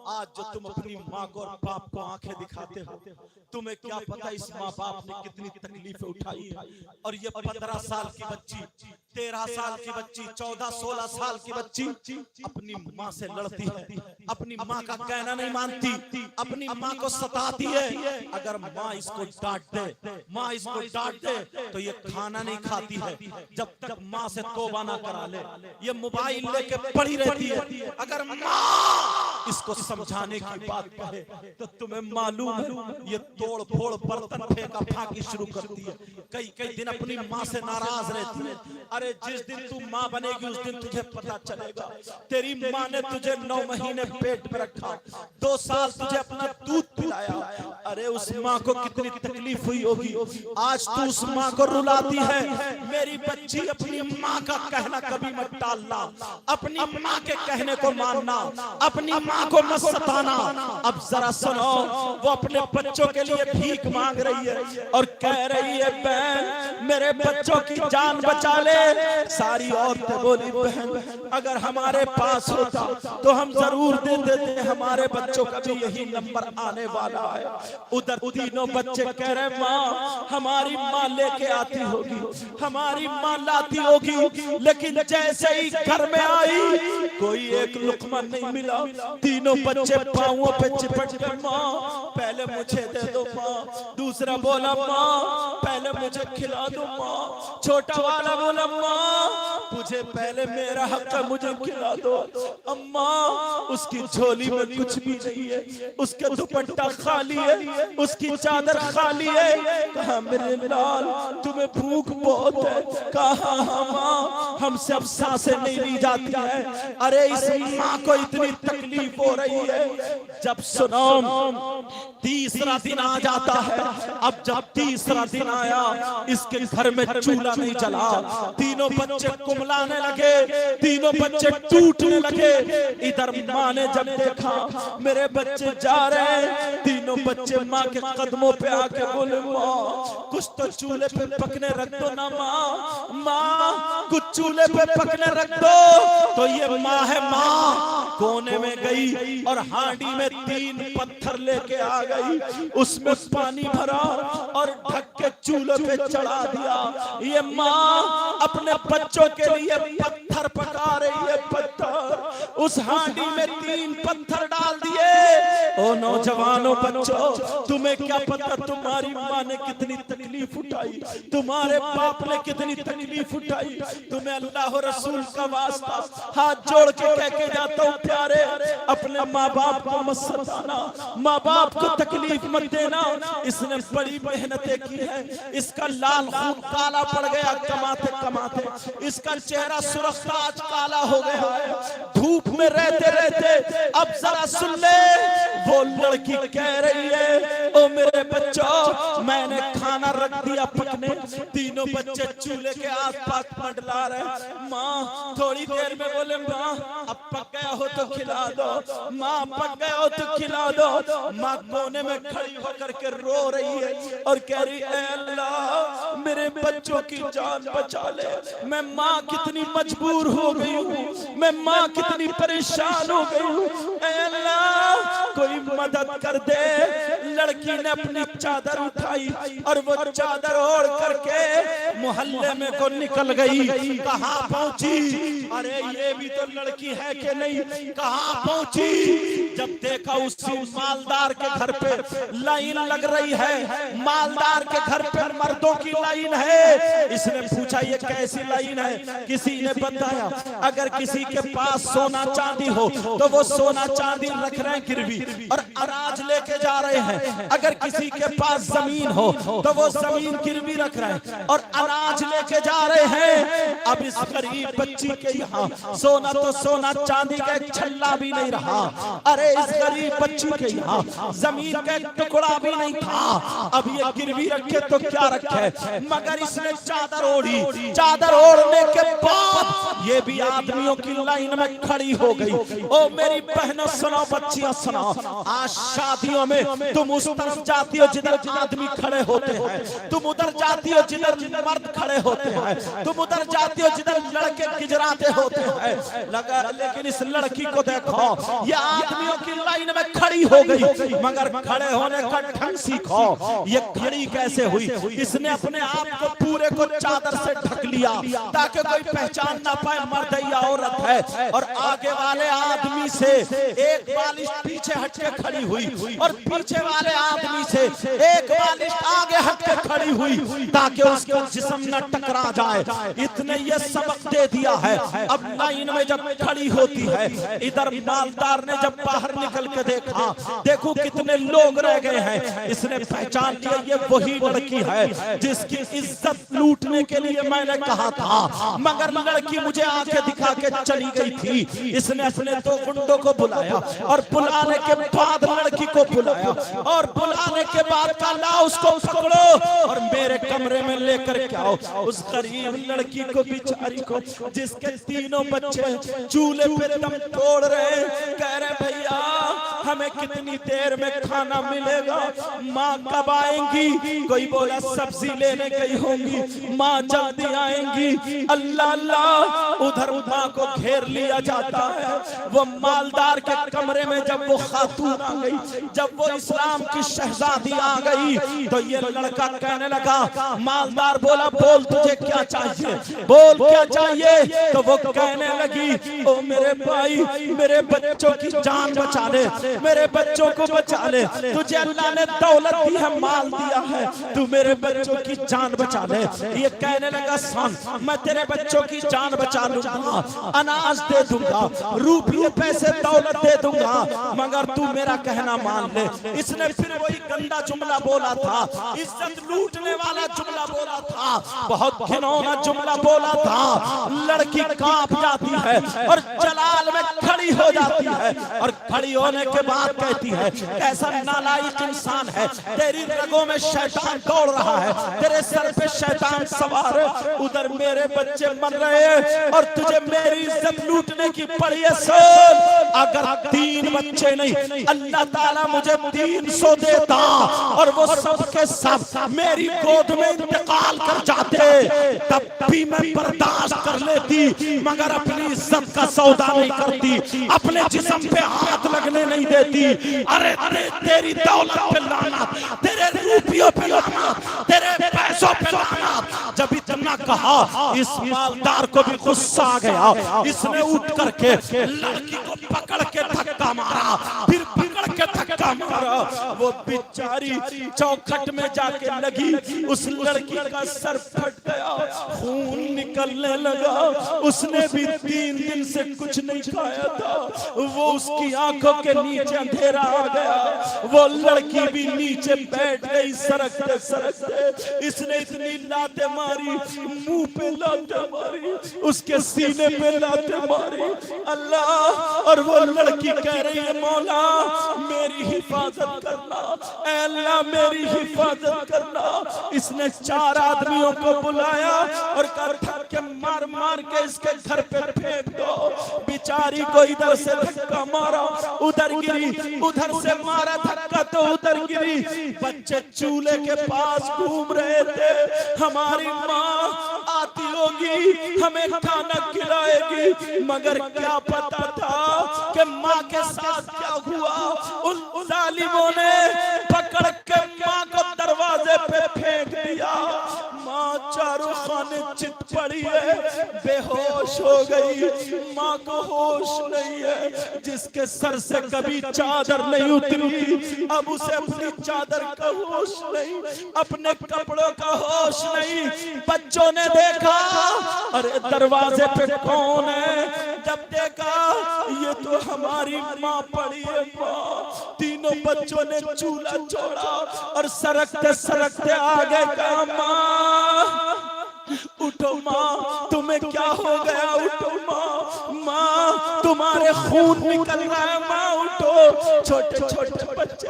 आज जो तुम अपनी माँ को और बाप को आंखें दिखाते हो, तुम्हें क्या पता इस माँ बाप ने कितनी तकलीफें उठाई है। और ये 15 साल की बच्ची, 13 साल की बच्ची, 14-16 साल की बच्ची अपनी माँ से लड़ती है, अपनी माँ का कहना नहीं मानती, अपनी माँ को सताती है। अगर माँ इसको डांट दे, माँ इसको डांट दे तो ये खाना नहीं खाती है जब तक माँ से तौबा ना करा ले। ये मोबाइल लेके पड़ी रहती है, अगर माँ इसको समझाने की बात कहे तो तुम्हें मालूम है ये तोड़ फोड़ बर्तन फेंका फाकी शुरू करती है। कई कई दिन अपनी माँ से नाराज रहती है। अरे जिस दिन तू माँ बनेगी उस दिन तुझे पता चलेगा तेरी माँ ने तुझे 9 महीने पेट में रखा, 2 साल तुझे अपना दूध पिलाया। अरे उस माँ को कितनी तकलीफ हुई होगी। आज तू उस माँ को रुलाती है। मेरी बच्ची अपनी माँ का कहना कभी मत टालना, अपनी माँ के कहने को मानना, अपनी माँ को मत सताना। अब जरा सुनो, वो अपने बच्चों के लिए भीख मांग रही है और कह रही है बहन मेरे बच्चों की जान बचा ले। सारी औरतें बोली बहन अगर हमारे पास होता तो हम जरूर दे देते, हमारे बच्चों का भी यही नंबर आने वाला है। उधर तीनों बच्चे कह रहे माँ हमारी माँ लेके आती होगी, हमारी माँ लाती होगी, लेकिन जैसे ही घर में आई कोई एक लुकमा नहीं मिला। तीनों बच्चे पांवों पे चिपट गए, माँ पहले मुझे दे दो माँ। दूसरा बोला माँ पहले मुझे खिला दो माँ। छोटा वाला बोला माँ मुझे पहले मेरा हक है, मुझे खिला दो। अम्मा उसकी झोली में कुछ भी नहीं है, उसका दुपट्टा खाली है, उसकी चादर खाली है। कहा मेरे लाल तुम्हें भूख बहुत है। कहा माँ हमसे अब सांसें नहीं ली जाती है। अरे इस माँ को इतनी तकलीफ हो रही है। जब सुनो तीसरा दिन आ जाता है। अब जब तीसरा दिन आया इसके घर में चूल्हा नहीं जला। तीनों बच्चे कुमलाने लगे, तीनों बच्चे टूटने लगे। इधर माँ ने जब देखा मेरे बच्चे जा रहे हैं, तीनों बच्चे माँ के कदमों पे आके बोले माँ कुछ तो चूल्हे पे पकने रख दो ना माँ, माँ कुछ चूल्हे पे पकने रख दो। तो ये माँ है, माँ कोने में गई और हांडी में 3 पत्थर लेके आ गई, उसमें पानी भरा और ढक के चूल्हे पे चढ़ा दिया। ये माँ अपने बच्चों के लिए पत्थर पका रही है। पत्थर उस हांडी में 3 पत्थर डाल दिए। ओ नौजवानों बच्चों तुम्हें क्या पता तुम्हारी माँ ने कितनी तकलीफ उठाई, तुम्हारे बाप ने कितनी तकलीफ उठाई। तुम्हें अल्लाह रसूल का वास्ता हाथ जोड़ के कह के जाता हूँ प्यारे अपने माँ बाप को मत सताना, माँ बाप को तकलीफ मत देना। इसने बड़ी मेहनतें की है, इसका लाल खून काला पड़ गया कमाते कमाते, इसका चेहरा सुरखा आज काला हो गया है धूप में रहते रहते। अब जरा सुन ले वो लड़की कह रही है ओ मेरे बच्चों मैंने खाना रख दिया पकने। तीनों बच्चे चूल्हे के आसपास मंडला रहे। माँ थोड़ी देर में बोले माँ अब पक गया हो तो खिला दो, माँ पक गया हो तो खिला दो। माँ कोने में खड़ी होकर के रो रही है और कह रही है अल्लाह मेरे बच्चों की जान बचा ले। मैं माँ कितनी मजबूर हो गई हूँ, मैं माँ कितनी परेशान हो गई हूँ। अल्लाह कोई मदद कर दे। लड़की ने अपनी चादर उठाई और वो चादर ओढ़ करके मोहल्ले में को निकल गई। कहाँ पहुंची? अरे ये भी तो लड़की है कि नहीं? कहाँ पहुंची? जब देखा उसी मालदार के घर पे लाइन लग रही है, मालदार के घर पे मर्दों की लाइन है। इसने पूछा ये कैसी लाइन है? किसी ने बताया अगर किसी के पास सोना चांदी हो तो वो सोना चांदी रख रहे हैं गिरवी और अनाज लेके जा रहे हैं। अगर किसी के पास जमीन हो तो वो जमीन गिरवी रख रहे हैं और अनाज लेके जा रहे हैं। अब इस गरीब बच्ची के यहाँ सोना तो सोना चांदी का एक छल्ला भी नहीं रहा। अरे इस गरीब बच्ची के यहाँ जमीन का एक टुकड़ा भी नहीं था। अब ये गिरवी रखे तो क्या रखे, मगर इसने चादर ओढ़ी। चादर ओढ़ने के बाद ये भी आदमियों की लाइन में खड़ी हो गई। ओ मेरी बहनों सुनो, बच्चियां सुनो, आज शादियों में तुम उस तरफ जाती हो जिधर आदमी खड़े होते हैं, तुम उधर जाती हो जिधर मर्द खड़े होते हैं, तुम उधर जाती हो जिधर लड़के गिजराते होते हैं। लगा लेकिन इस लड़की को देखो, ये आदमियों की लाइन में खड़ी हो गई, मगर खड़े होने का ढंग सीखो। ये खड़ी कैसे हुई? इसने अपने आप को पूरे को चादर से ढक लिया ताकि कोई पहचान ना पाए मर्द या औरत है। और आगे वाले आदमी से एक बालिश पीछे हटके खड़ी हुई और पीछे वाले आदमी से एक बालिश आगे हटके खड़ी हुई ताकि उसके जिस जिस्म न टकरा जाए, इतने ये सबक दे दिया है। अब लाइन में जब खड़ी होती है, इधर मालदार ने जब बाहर निकल के देखा, देखो कितने लोग रह गए हैं, इसने पहचान लिया ये वही लड़की है जिसकी इज्जत लूटने के लिए मैंने कहा था, मगर लड़की मुझे आंखें दिखा के चली गई थी। इसने अपने 2 गुंडों को बुलाया और बुलाने के बाद लड़की को बुलाया और बुलाने के बाद कहा उसको पकड़ो और मेरे कमरे में लेकर के आओ। उस गरीब लड़की को, बेचारी को, जिसके 3 बच्चे चूल्हे पे दम तोड़ रहे, कह रहे भैया हमें कितनी देर में खाना मिलेगा, माँ कब आएंगी? कोई बोला सब्जी लेने गई होंगी, माँ जल्दी आएंगी। अल्लाह अल्लाह, उधर माँ को घेर लिया जाता है। वो मालदार के कमरे में जब वो खातून आ गई, जब वो इस्लाम की शहजादी आ गई, तो ये लड़का कहने लगा, मालदार बोला बोल तुझे क्या चाहिए, बोल क्या चाहिए? तो वो कहने लगी, ओ मेरे भाई मेरे बच्चों की जान बचा ले, मेरे बच्चों को बचा ले, तुझे अल्लाह ने दौलत दी है, माल दिया है, तू मेरे बच्चों की जान बचा ले। ये कहने लगा सुन, मैं तेरे बच्चों की जान बचा लूंगा, अनाज दे दूंगा, रुपये पैसे दौलत दे दूंगा, मगर तू मेरा कहना मान ले। इसने फिर वही गंदा जुमला बोला था, इज्जत लूटने वाला जुमला बोला था, बहुत घिनौना जुमला बोला था। लड़की कांप जाती है और जलाल में खड़ी हो जाती है और खड़ी होने के बाद कहती है, ऐसा नालायक इंसान है, तेरी रगों में शैतान दौड़ रहा है, तेरे सर पे शैतान सवार है, उधर मेरे बच्चे मर रहे हैं और तुझे मेरी इज्जत लूटने की पड़ी है। सुन, अगर 3 बच्चे नहीं, अल्लाह ताला मुझे 300 देता और वो सब के सब मेरी गोद में इंतकाल कर जाते, तब भी मैं बर्दाश्त कर लेती, मगर अपनी इज्जत का सौदा नहीं करती, अपने जिस्म पे हाथ लगने नहीं देती। अरे तेरी दौलत पे लानत, तेरे रुपयों पे लानत, तेरे पैसों पे लानत। जब इतना कहा, इस मालदार को भी गुस्सा आ गया, इसने उठ करके लड़की को पकड़ के धक्का मारा, फिर पकड़ के धक्का मारा, वो बेचारी चौखट में जाके लगी, उस लड़की का सर फट गया, खून निकलने लगा। उसने भी 3 दिन से कुछ नहीं खाया था, वो उसकी आंखों के नीचे अंधेरा आ गया, वो लड़की भी नीचे बैठ गई सरकते सरकते। इसने इतनी लाते मारी, मुंह पे लाते मारी, उसके सीने पे लाते मारी, अल्लाह। और वो लड़की कह रही है, मौला मेरी हिफाजत करना, ऐ अल्लाह मेरी हिफाजत करना। इसने 4 आदमियों को बुलाया और कहा के मार मार के इसके घर पे फेंक दो। बेचारी को इधर से धक्का मारा, उधर गिरी, उधर से मारा धक्का तो उधर गिरी। बच्चे चूल्हे के पास घूम रहे थे, हमारी माँ आती होगी, हमें खाना खिलाएगी, मगर क्या पता था कि माँ के साथ क्या हुआ। उन जालिमों ने पकड़ के माँ को दरवाजे पे फेंक दिया। माँ चारों खाने चित पड़ी है, बेहोश हो गई, माँ को होश नहीं है। जिसके सर से कभी चादर नहीं उतरी, अब उसे अपनी चादर का होश नहीं, अपने कपड़ों का होश नहीं। बच्चों ने देखा, अरे दरवाजे पे कौन है? जब देखा ये तो हमारी माँ पड़ी है। माँ, तीनों बच्चों ने चूल्हा छोड़ा और सरकते सरकते आगे का, माँ उठो माँ, तुम्हें क्या हो गया? उठो माँ, माँ तुम्हारे खून निकल रहा है, माँ उठो। छोटे छोटे बच्चे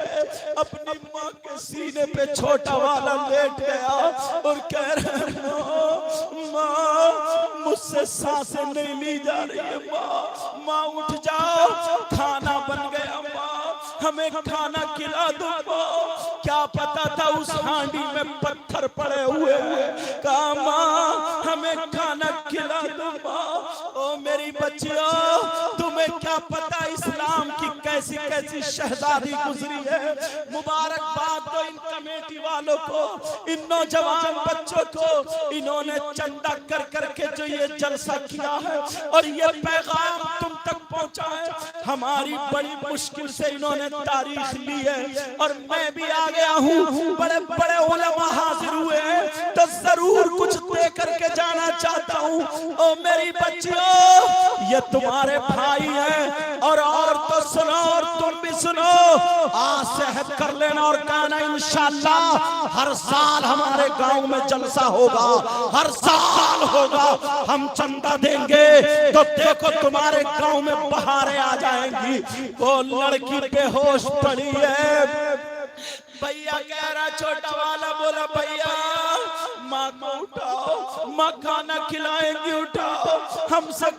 अपनी माँ के सीने पे छोटा वाला लेट गया और कह रहे हैं, माँ मुझसे सांसें नहीं ली जा रही है, माँ माँ उठ जाओ, खाना बन गया, माँ हमें खाना खिला दो। माँ क्या पता था उस हांडी में पत्थर पड़े हुए हैं, कहा माँ हमें खाना खिला दो। माँ ओ मेरी बच्चियों, तुम्हें क्या पता इस्लाम की कैसी कैसी शहजादी गुजरी है। मुबारकबाद दो इन कमेटी वालों को, इन नौजवान बच्चों को, इन्होंने चंदा कर करके जो ये जलसा किया है और ये पैगाम तुम तक पहुंचा है। हमारी बड़ी मुश्किल से इन्होंने तारीख ली है और मैं भी आ गया हूँ। बड़े बड़े उलमा हाजिर हुए हैं तो जरूर कुछ दे करके जाना चाहता हूँ। ओ मेरी बच्चियों, ये तुम्हारे भाई हैं और तो सुनो और तुम भी सुनो। आज सेहत कर लेना और कहना इंशाअल्लाह हर साल हमारे गांव में जलसा होगा, हर साल होगा। हम चंदा देंगे तो देखो तुम्हारे गांव में बहारें आ जाएंगी। वो लड़की बेहोश पड़ी है। भैया कह रहा, छोटा वाला बोला भैया माँ को उठाओ, माँ खाना खिलाएंगी, उठाओ। हमसे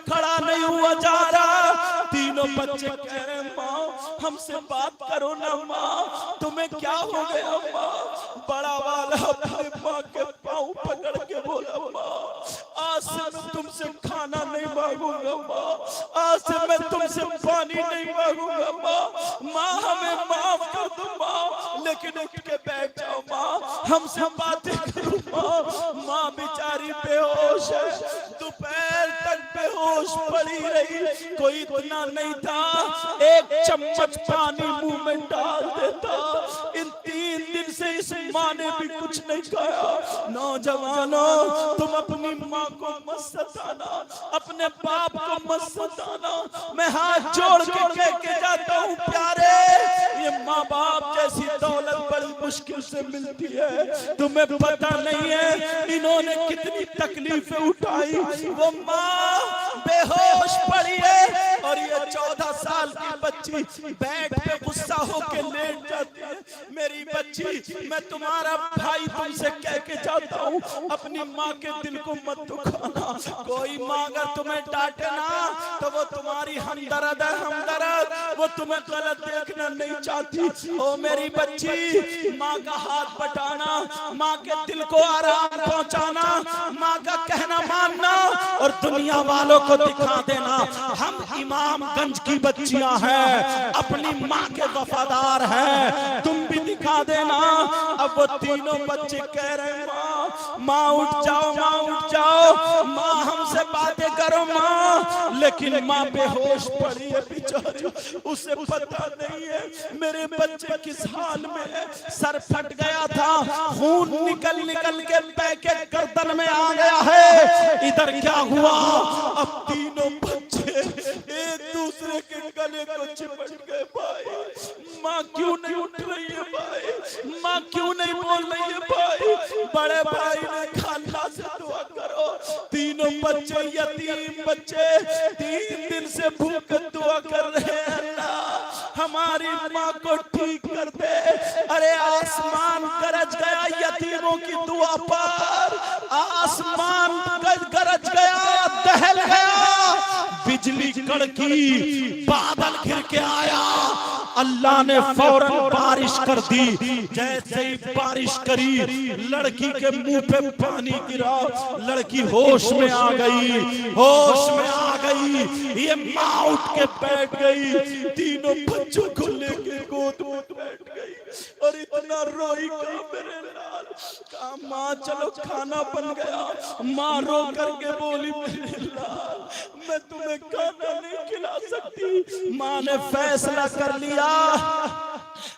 खड़ा नहीं हुआ जा रहा। तीनों बच्चे कह रहे माँ हमसे बात करो ना माँ, तुम्हें क्या हो गया माँ। बड़ा वाला अपने माँ के पाँव पकड़ के बोला माँ आज से मैं तुमसे खाना नहीं मांगूंगा माँ, आज से मैं तुमसे पानी नहीं मांगूंगा माँ। माँ हमें माफ कर दो माँ, लेकिन उठ के बैठ जाओ माँ, हमसे बातें करो माँ। माँ बेचारी बेहोश है, दोपहर तक बेहोश पड़ी रही। कोई इतना नहीं था, एक चम्मच पानी मुंह में डाल देता। इन 3 दिन से इस माँ ने भी कुछ नहीं खाया। नौजवानों, तुम अपनी माँ को मत सताना, अपने बाप को मत सताना। मैं हाथ जोड़ के कह के जाता हूँ प्यारे, ये माँ बाप जैसी दौलत बड़ी मुश्किल से मिलती है। तुम्हें पता नहीं है इन्होंने कितनी तकलीफें उठाई। वो माँ बेहोश पड़ी है और ये 14 साल की बच्ची बेड पे गुस्सा होके लेट जाती है। मेरी बच्ची, मैं तुम्हारा भाई तुमसे कह के जाता हूँ, अपनी माँ के दिल को मत दुखाना। कोई माँ अगर तुम्हें डांटे ना तो वो तुम्हारी हमदर्द है, हमदर्द। वो तुम्हें गलत देखना नहीं चाहती। ओ मेरी बच्ची, माँ का हाथ बटाना, माँ के दिल को आराम पहुँचाना, माँ का कहना मानना और दुनिया वालों को दिखा देना हम इमामगंज की बच्चियां हैं, अपनी माँ के वफादार हैं। तुम भी दिखा देना। अब वो तीनों बच्चे कह रहे हैं माँ उठ जाओ, माँ उठ जाओ, माँ हमसे बातें करो माँ। लेकिन माँ बेहोश पड़ी है बेचारी, उसे पता नहीं है मेरे बच्चे किस हाल में है। सर फट गया था, खून निकल निकल के पैकेट गर्दन में आ गया है। इधर क्या हुआ, अब तीनों बच्चे एक दूसरे के गले को चिपट गए। भाई माँ क्यों नहीं उठ रही है, भाई माँ क्यों नहीं बोल रही है। भाई बड़े भाई ने खाला से दुआ करो। तीनों बच्चे यतीम बच्चे 3 दिन से भूख दुआ कर रहे हैं, अल्लाह हमारी माँ को ठीक कर दे। अरे आसमान गरज गया यतीमों की दुआ पर, आसमान गरज गया, दहल गया, बिजली कड़की, बादल घिर के आया। अल्लाह ने फौरन बारिश कर दी। जैसे ही बारिश करी, लड़की के मुंह पे पानी गिरा, लड़की होश में आ गई, होश में आ गई। ये माँ उठ के बैठ गई, तीनों बच्चों को लेके गोद में बैठ गई और इतना रोई मेरे लाल। कहा माँ चलो खाना बन गया। माँ रो करके बोली मेरे लाल मैं तुम्हें खाना नहीं खिला सकती। माँ ने फैसला कर लिया,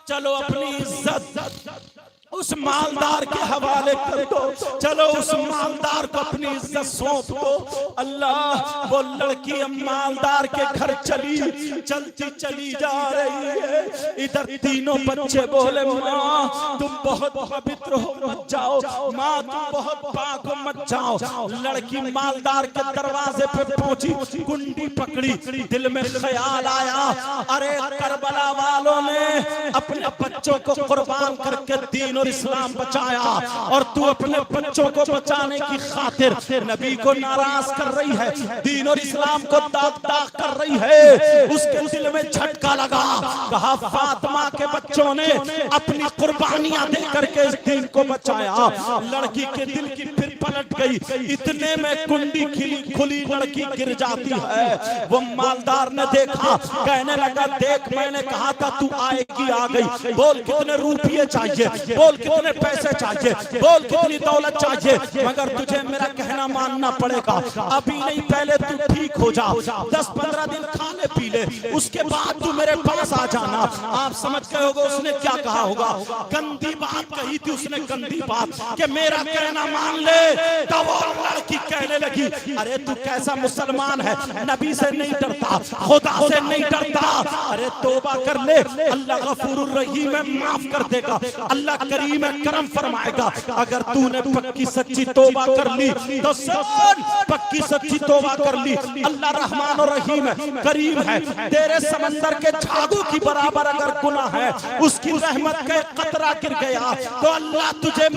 चलो अपनी इज्जत उस मालदार के हवाले कर दो, चलो उस मालदार को अपनी इज्जत सौंप दो। अल्लाह वो लड़की मालदार के घर चलती चली जा रही है। इधर तीनों बच्चे बोले माँ तुम बहुत पवित्र हो मत जाओ, माँ तुम बहुत पाक हो मत जाओ। लड़की मालदार के दरवाजे पे पहुंची, कुंडी पकड़ी, दिल में ख्याल आया अरे करबला वालों ने अपने बच्चों को कुर्बान करके तीनों और इस्लाम बचाया और तू अपने बच्चों को बचाने की खातिर नबी को नाराज कर रही है, दीन और इस्लाम को दाग दाग कर रही है। उसके दिल में झटका लगा, कहा फातिमा के बच्चों ने अपनी कुर्बानियां दे करके इस दीन को बचाया। लड़की के दिल की फिर पलट गई, इतने में कुंडी खुली, लड़की गिर जाती है। वो मालदार ने देखा, कहने लगा देख मैंने कहा था तू आएगी, आ गई। बोल कितने रुपये चाहिए, बोल कितने पैसे चाहिए, बोल कितनी दौलत चाहिए, मगर तुझे मेरा कहना मानना पड़ेगा। अभी नहीं, पहले तू ठीक हो जा, 10-15 दिन खा ले पी ले, उसके बाद तू मेरे पास आ जाना। आप समझ गए होगा उसने क्या कहा होगा, गंदी बात कही थी उसने, गंदी बात कि मेरा कहना मान ले। तब वो लड़की कहने लगी अरे तू कैसा मुसलमान है, नबी से नहीं डरता, खुदा से नहीं डरता। अरे तौबा कर ले, अल्लाह गफूरुर रहीम है, माफ कर देगा, अल्लाह करीम है, करम फरमाएगा। अगर तूने पक्की सच्ची तौबा कर ली तो सुन, पक्की सच्ची तौबा कर ली, अल्लाह रहमान और रहीम है, करीम है। तेरे समंदर के झागों की बराबर अगर गुनाह है, उसकी रहमत का कतरा गिर गया तो अल्लाह तुझे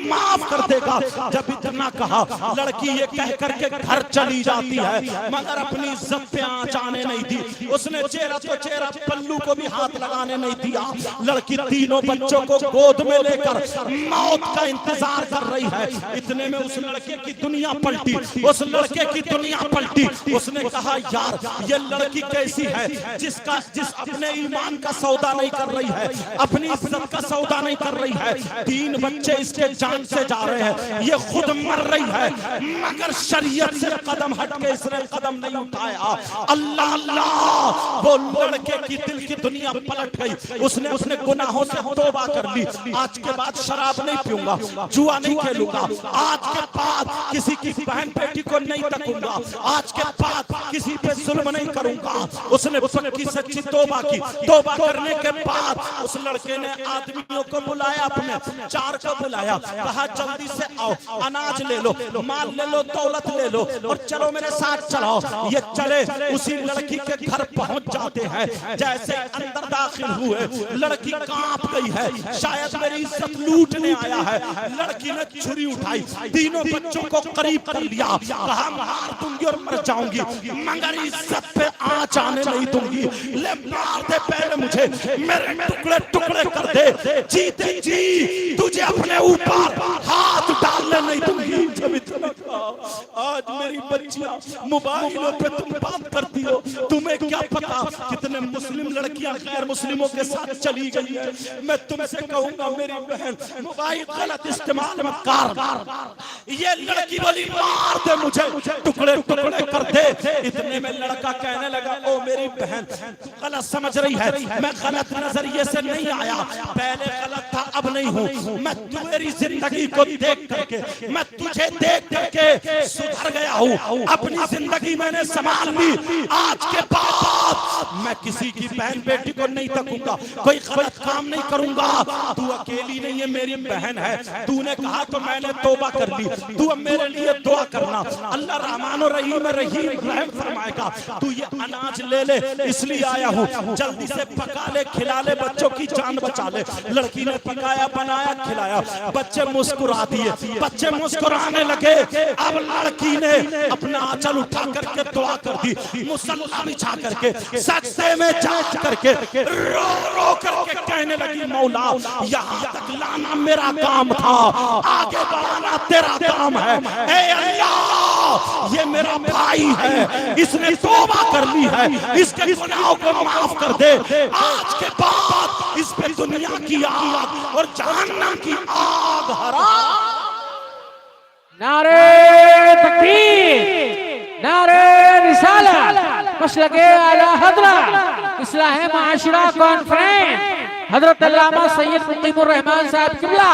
माफ कर देगा। जब इतना कहा, लड़की ये कह करके घर चली जाती है, मगर अपनी इज्जत पे आंच आने नहीं दी। उसने चेहरा तो चेहरा, पल्लू को भी हाथ लगाने नहीं दिया। लड़की तीनों बच्चों को गोद में लेकर मौत का इंतजार कर रही है। इतने में उस लड़के की दुनिया पलटी, उस लड़के की दुनिया पलटी। उसने कहा यार ये लड़की कैसी है, जिस अपने ईमान का सौदा नहीं कर रही है, अपनी इज्जत का सौदा नहीं कर रही है। 3 बच्चे इसके जान से जा रहे हैं, ये खुद मर रही है, मगर शरीयत से कदम हट के इसने कदम नहीं उठाया। अल्लाह अल्लाह, वो लड़के की दिल की दुनिया पलट गई। उसने गुनाहों से तौबा कर ली। आज के बाद शराब नहीं पीऊंगा, जुआ नहीं खेलूंगा, आज के बाद किसी की बहन बेटी को नहीं तकूंगा, आज के बाद किसी पे जुल्म नहीं करूंगा। उसने पक्की सच्ची तौबा की। तौबा करने के बाद उस लड़के ने आदमियों को बुलाया, अपने 4 को बुलाया, कहा जल्दी से आओ, अनाज ले लो, माल ले लो, दौलत ले लो और चलो मेरे साथ चलाओ। ये चले, उसी लड़की के घर पहुंच जाते हैं। जैसे अंदर दाखिल हुए, लड़की कांप गई है, शायद मेरी इज्जत लूटने आया है। लड़की ने छुरी उठाई, तीनों बच्चों को करीब कर लिया, कहा मार दूंगी और मर जाऊंगी, मगर इज्जत पे आंच आने नहीं दूंगी। ले मार दे पहले मुझे, मेरे टुकड़े टुकड़े कर दे, जीते जी तुझे अपने ऊपर हाथ डालने नहीं दूंगी। जब इतना आज मेरी बच्चियां मोबाइलों पे तुम बात करती हो, तुम्हें क्या पता कितने मुस्लिम लड़कियां गैर मुस्लिमों के साथ चली गई है। मैं तुमसे कहूंगा मेरी बहन, मोबाइल गलत इस्तेमाल मत कर। ये लड़की बोली मार दे मुझे, टुकड़े टुकड़े कर दे। इतने में लड़का कहने लगा ओ मेरी बहन गलत समझ रही है, मैं गलत नजरिए से नहीं आया, पहले गलत था अब नहीं हूँ। मैं तुम्हारी जिंदगी को देख करके, मैं तुझे देख करके सुधर गया हूँ, अपनी जिंदगी मैंने संभाल ली। आज के बाद मैं किसी की बहन बेटी को नहीं तकूंगा, कोई गलत काम नहीं करूंगा। तू अकेली नहीं है, मेरी बहन है। तूने कहा तो मैंने तौबा कर ली, तू अब मेरे लिए दुआ करना, अल्लाह रहमान और रहीम रहम फरमाएगा। तू ये अनाज ले ले, इसलिए आया हूँ, जल्दी से पका ले, खिला ले, बच्चों की जान बचा ले। लड़की ने पकाया, बनाया, खिलाया, बच्चे मुस्कुरा दिए, बच्चे मुस्कुराने लगे। अब लड़की ने अपना आंचल उठा करके दुआ कर दी, मुसल्ला बिछा करके, सजदे में जा करके रो रो करके कहने लगी मौला यहाँ तक लाना मेरा काम था, आगे बढ़ाना तेरा काम है। ए अल्लाह ये मेरा भाई है, इसने तौबा कर ली है, इसके गुनाहों को माफ कर दे। आज के बाद इस पे दुनिया की आग और जहन्नम की आग हराम। नारे तकबीर, नारे रिसालत, मसलके आला हज़रत इस्लाह माशरा कॉन्फ्रेंस हजरत अल्लामा सैयद मुकीमुर रहमान साहब किबला।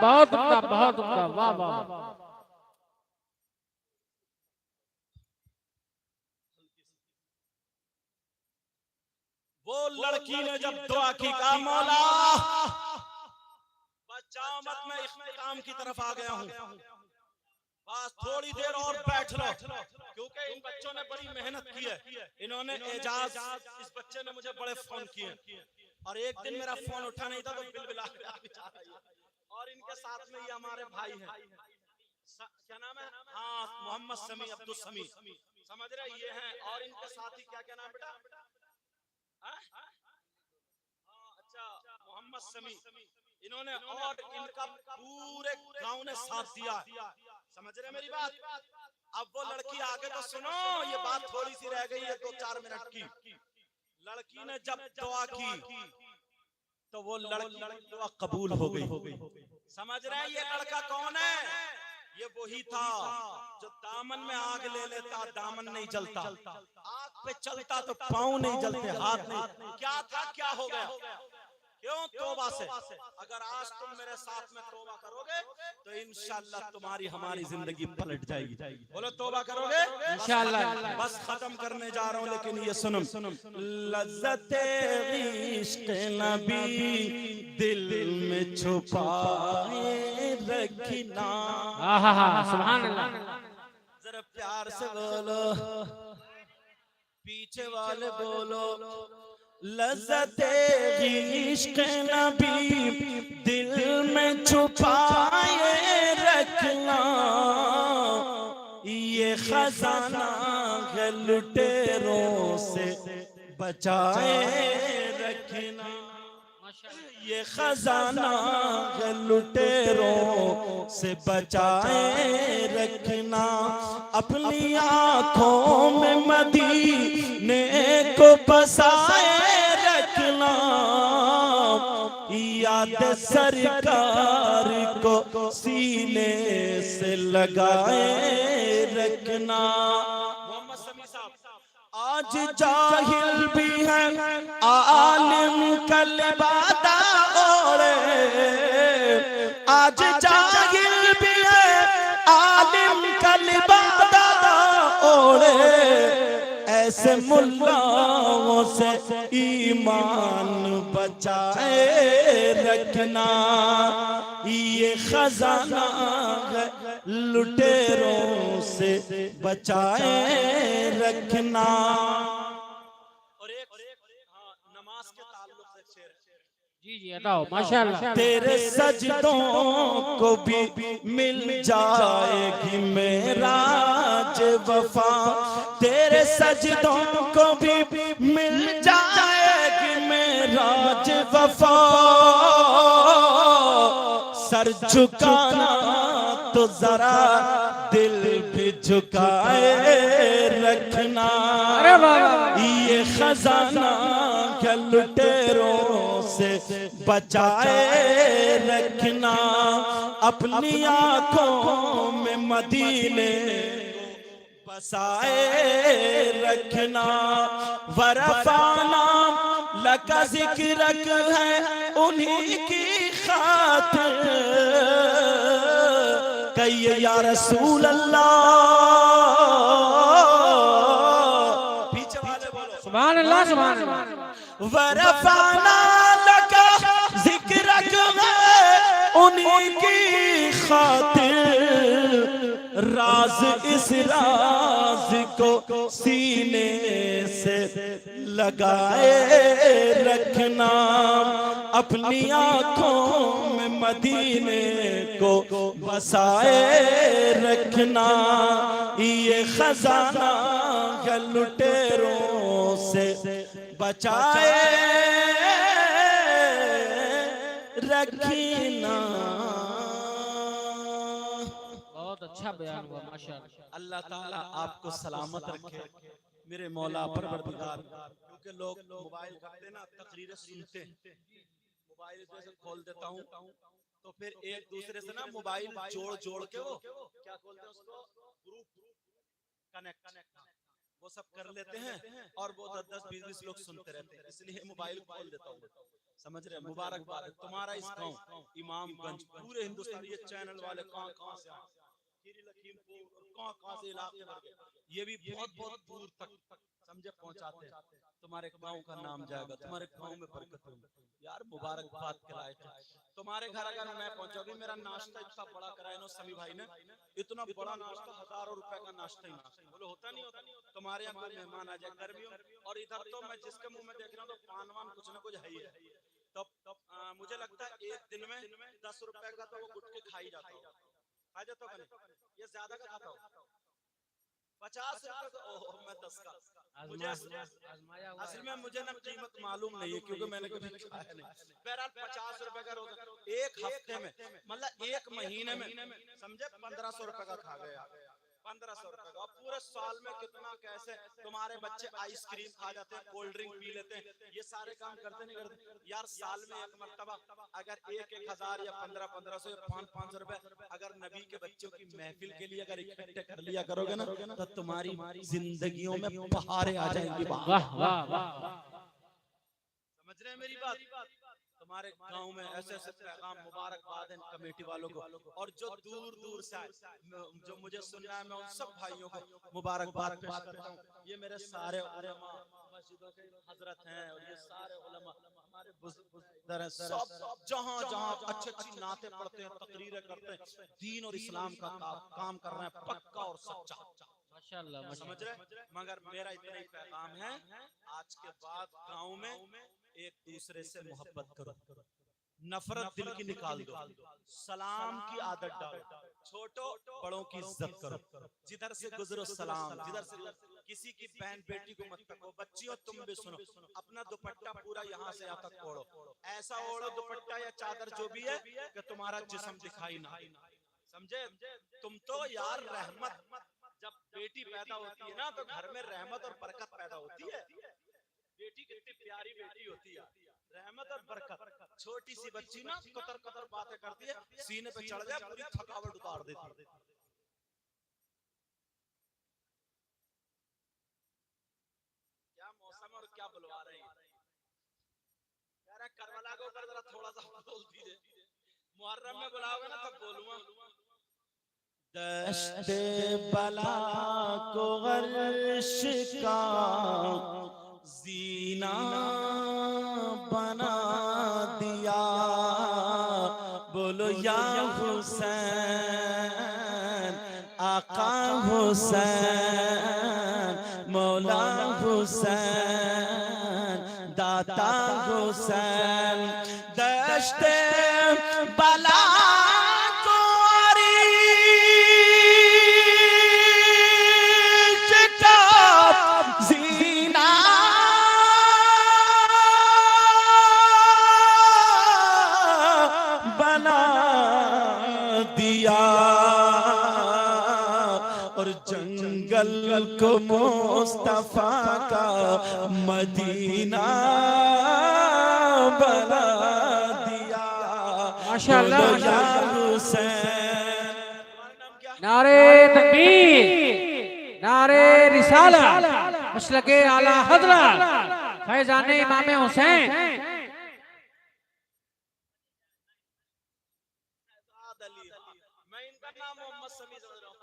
बहुत उम्दा, बहुत उम्दा, वाह वाह। वो लड़की ने जब दुआ की, कहा मौला बस जाओ मत, मैं इख्तिताम की तरफ आ गया हूँ, बस थोड़ी देर और बैठ लो, क्योंकि इन बच्चों ने बड़ी मेहनत की है। इन्होंने एजाज, इस बच्चे ने मुझे बड़े फोन किए, और एक दिन मेरा फोन उठा नहीं था तो बिलबिला के आ बेचारा ये। और इनके साथ में ये हमारे भाई हैं, क्या नाम है, हाँ मोहम्मद समी, अब्दुल समी, समझ रहे ये हैं। और इनके साथी क्या क्या नाम बेटा, अच्छा मोहम्मद समी, इन्होंने और इनका पूरे गांव ने साथ दिया, समझ रहे मेरी बात। अब वो लड़की आगे तो सुनो, ये बात थोड़ी सी रह गई है 2-4 मिनट की। लड़की ने जब दुआ की तो वो लड़की दुआ कबूल हो गई, समझ रहे हैं। ये लड़का कौन है, ये वही था जो दामन में आग ले लेता, दामन नहीं जलता, आग पे चलता तो पाँव नहीं जलते, हाथ नहीं। क्या था, क्या हो गया, क्यों? तौबा से। अगर आज तुम मेरे साथ में तौबा करोगे तो इंशाअल्लाह तुम्हारी हमारी जिंदगी पलट जाएगी। बोलो तौबा करोगे इंशाअल्लाह। बस खत्म करने जा रहा हूँ, लेकिन ये सुनो, लज़्ज़ते इश्क़ नबी दिल में छुपाए रखना। सुभान अल्लाह। जरा प्यार से बोलो, पीछे वाले बोलो, लज़्ज़ते इश्क़ नबी दिल में छुपाए रखना, ये खजाना है लुटेरों से बचाए रखना, ये खजाना है लुटेरों से बचाए रखना। अपनी आँखों में मदीने को बसाए रखना, याद सरकार को सीने से लगाए रखना। आज जाहिल भी है आलिम कल बादा ओढ़े, आज जाहिल भी है आलिम कल बादा ओढ़े, ऐसे मुल्लाओं से ईमान बचाए रखना, ये खजाना है लुटेरों से बचाए रखना। और एक नमाज के ताल्लुक से शेर, जी जी बताओ माशाअल्लाह। तेरे सजदों को भी मिल जाएगी मेराज वफा, तेरे सजदों को भी मिल जाएगी मेराज वफा, सर झुकाना तो जरा दिल भी झुकाए रखना, ये खजाना क्या लुटेरों से बचाए रखना। अपनी आँखों में मदीने बसाए रखना, वरफाना लका जिक्र है उन्हीं की खातिर, कहिए या रसूल अल्लाह, पीछे वाले बोलो सुभान अल्लाह सुभान अल्लाह। वरफाना लका जिक्र है उन्हीं की खातिर, राज इस राज को सीने से लगाए रखना, अपनी आँखों में मदीने को बसाए रखना, ये खजाना है लुटेरों से बचाए रखना। बहुत अच्छा बयान हुआ माशाअल्लाह। अल्लाह ताला आपको सलामत रखे मेरे मौला परवरदिगार। क्योंकि लोग मोबाइल करते ना, तकरीरें सुनते, मोबाइल जैसे खोल देता हूँ तो फिर एक दूसरे से ना मोबाइल जोड़ जोड़ के वो क्या बोलते हैं उसको, ग्रुप कनेक्ट, वो सब कर लेते हैं और वो 10-20 लोग सुनते रहते हैं, इसलिए मोबाइल खोल देता हूँ। समझ रहे? मुबारकबाद तुम्हारा इस गाँव इमामगंज, पूरे हिंदुस्तान ये चैनल वाले कहाँ से आए, खीरी लखीमपुर और कहाँ से इलाके भर गए, ये भी बहुत बहुत दूर तक समझे पहुंचाते हैं। तुम्हारे गांव का नाम जाएगा, तुम्हारे गांव में बरकत होगी। यार मुबारकबाद के लायक है। तुम्हारे घर अगर मैं पहुंचोगी, मेरा नाश्ता इतना बड़ा कराया ना सभी भाई ने, इतना बड़ा नाश्ता, हजारों रुपए का नाश्ता ही नाश्ता, बोलो होता नहीं होता। तुम्हारे यहाँ कोई मेहमान आ जाए गर्मियों, और इधर तो मैं जिसके मुंह में देख रहा हूँ तो पान वान कुछ ना कुछ है ही है। तो मुझे लगता है एक दिन में 10 रुपए का तो वो गुटके खा ही जाता हो, खा जाता हो, ये ज्यादा का खाता हो 50 रुपए का, ओह मैं 10 का। मुझे असल में मुझे ना कीमत मालूम नहीं है क्योंकि मैंने कभी खाया नहीं। बहरहाल 50 रुपए का रोजा एक हफ्ते में, मतलब एक महीने में समझे 1500 रुपए का खा गया, 1500 रुपए का। पूरे साल में कितना कैसे तुम्हारे बच्चे आइसक्रीम खा जाते हैं, कोल्ड ड्रिंक पी लेते हैं, ये सारे काम करते नहीं करते यार। साल में एक मर्तबा अगर 1,000 या 1500 या 500 रुपए अगर नबी के बच्चों की महफिल के लिए अगर इकट्ठे कर लिया करोगे ना, तो तुम्हारी जिंदगियों में बहारें आ जाएंगी। वाह वाह वाह, समझ रहे हैं मेरी बात? तुम्हारे गांव में ऐसे ऐसे पैगाम, मुबारकबाद है कमेटी वालों को, और जो दूर दूर से आए, जो मुझे सुनना है, मैं उन सब भाइयों को मुबारकबाद पेश करता हूँ। ये मेरे सारे उलेमा मस्जिदों के हजरत हैं, और ये सारे उलेमा हमारे बुजुर्ग हैं, सब जहाँ जहाँ अच्छी अच्छी नाते पढ़ते हैं, तकरीरें करते हैं, दीन और इस्लाम का काम कर रहे हैं, पक्का और सच्चा। माशाल्लाह, समझ रहे? मगर मेरा इतना ही पैगाम है, आज के बाद गाँव में एक दूसरे से मोहब्बत करो, नफरत दिल की निकाल दो, सलाम की आदत डालो, छोटो बड़ों की इज्जत करो, जिधर से गुजरो सलाम, जिधर से किसी की बहन बेटी को मत तको। बच्चियों तुम भी सुनो, अपना दुपट्टा पूरा यहाँ से यहाँ तक ओढ़ो, ऐसा ओढ़ो दुपट्टा या चादर जो भी है कि तुम्हारा जिस्म दिखाई ना, समझे? तुम तो यार रहमत, जब बेटी पैदा होती है ना तो घर में रहमत और बरकत पैदा होती है। बेटी कितनी प्यारी बेटी होती है, रहमत और बरकत। छोटी सी बच्ची ना कतर कतर बातें करती है, सीने पे चढ़ जाए पूरी थकावट उतार देती है। क्या मौसम और क्या बुलवा रहे हैं यार। करबला के ऊपर जरा थोड़ा सा बोल दीजिए, मुहर्रम में बुलाओगे ना तब बोलूंगा। दश्ते बला को अर्श का जीना बना दिया, बोलो या हुसैन, आका हुसैन, मौला हुसैन, दाता हुसैन। दश्ते बला को मुस्तफा का मदीना बना दिया, माशाअल्लाह। नारे तकबीर, नारे रिसालत, मसलके आला हजरत फैजान इमाम हुसैन। मैं इनका नाम मोहम्मद समी समझ रहा हूँ,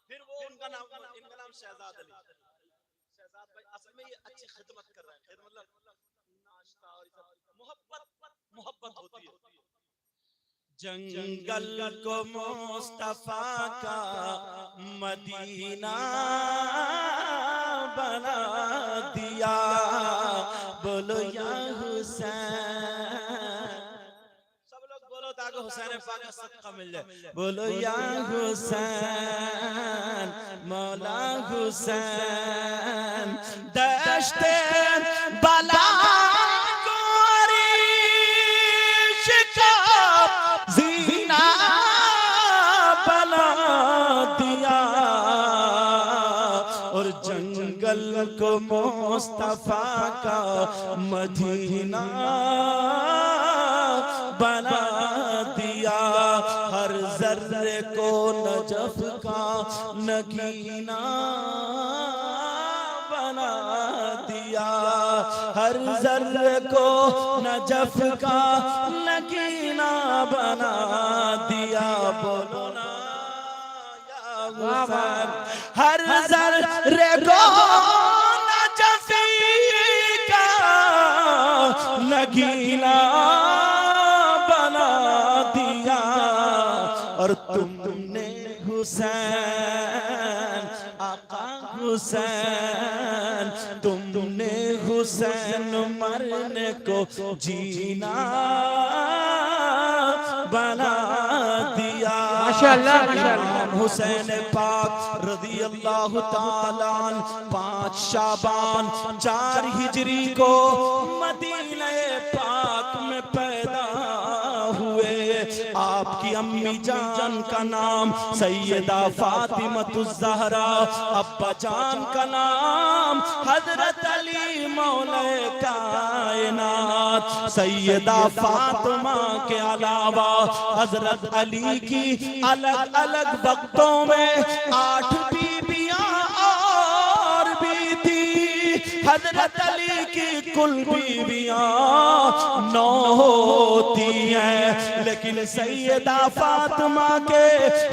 फिर वो उनका नाम, इनका नाम शहजाद अली। शहजाद भाई असल में ये अच्छी खिदमत कर रहे हैं, मतलब नाश्ता और मोहब्बत होती है। जंगल को मुस्तफा का मदीना बना दिया, बोलो या हुसैन। सब लोग बोलो ताकि हुसैन पाक का सदका मिल जाए, बोलो या हुसैन, मौला हुसैन। दश्ते बला को मुस्तफा का मदीना बना दिया, हर जर्रे को नजफ का नगीना बना दिया, हर जर्रे को नजफ का नगीना बना दिया, बोलो ना या हुसैन, हर ज़र्रे को नजफी का नगीना बना दिया। और तुमने हुसैन, आका हुसैन, तुमने हुसैन मरने को जीना बना दिया। माशाअल्लाह, माशाअल्लाह। हुसैन पाक रज़ी अल्लाह ताला अन्हु 5 शाबान 4 हिजरी को मदीने पाक में पैदा हुए। आपकी अम्मी जान का नाम सैयदा फातिमतुज़ ज़हरा, अब्बा जान का नाम हज़रत अली मौले कायनात। सैयदा फातिमा के अलावा हज़रत अली की अलग अलग वक्तों में 8 बीबियां और भी थी। हज़रत अली की कुल बीबियां 9 होती हैं, लेकिन सैयदा फातिमा के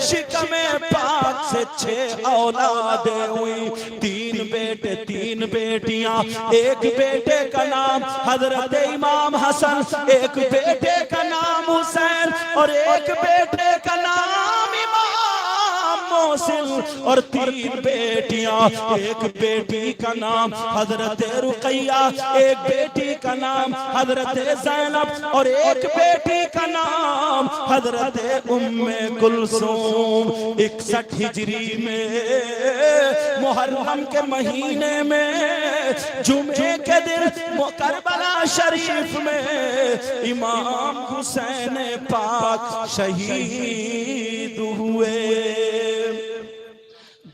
शिकमे पाक से 6 औलादें हुई। 3 बेटे 3 बेटियां। एक बेटे का नाम हज़रत इमाम हसन, एक बेटे का नाम हुसैन और एक बेटे का नाम इमाम मोहसिन। और 3 बेटियां, एक बेटी का नाम हज़रत रुक़ैया, एक बेटी का नाम हज़रत ज़ैनब और एक बेटी का नाम हज़रत उम्मे कुलसूम। 61 हिजरी में मुहर्रम के महीने में जुमे के दिन करबला शरीफ में इमाम हुसैन पाक शहीद हुए।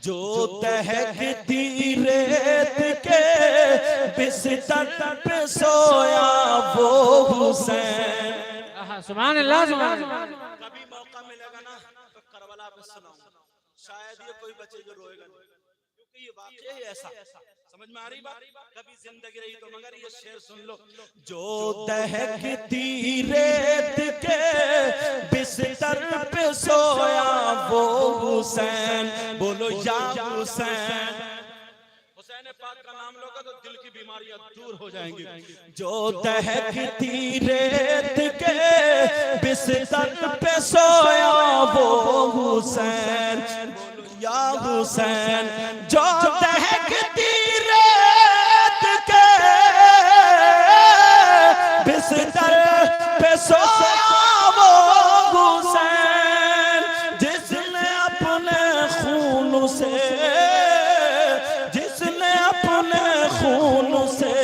जो दहकती रेत के बिस्तर पे सोया वो हुसैन। सुभान अल्लाह, सुभान अल्लाह। कभी मौका मिलेगा ना तो करबला पे सुनाऊंगा, शायद ये कोई बच्चे जो रोएगा नहीं, क्योंकि ये वाकया ही ऐसा। समझ में आ रही बात? कभी जिंदगी रही तो मगर ये शेर सुन लो। जो दहकती रेत के बिस्तर पे सोया वो हुसैन। बोलो या हुसैन। हुसैन पाक का नाम लोगे तो दिल की बीमारियां दूर हो जाएंगी। जो दहकती रेत के बिस्तर पे सोया वो हुसैन। बोलो या हुसैन। जो दहकती रेत के बिस्तर पे सोया वो हुसैन, जिसने अपने खून से, जिसने अपने खून से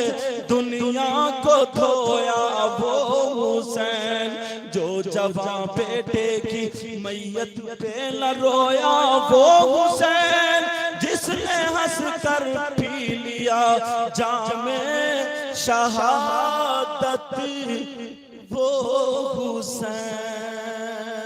दुनिया को धोया वो हुसैन। जो जवां बेटे की मैयत पे न रोया वो हुसैन, जिसने हंस कर पी लिया जामे शहादत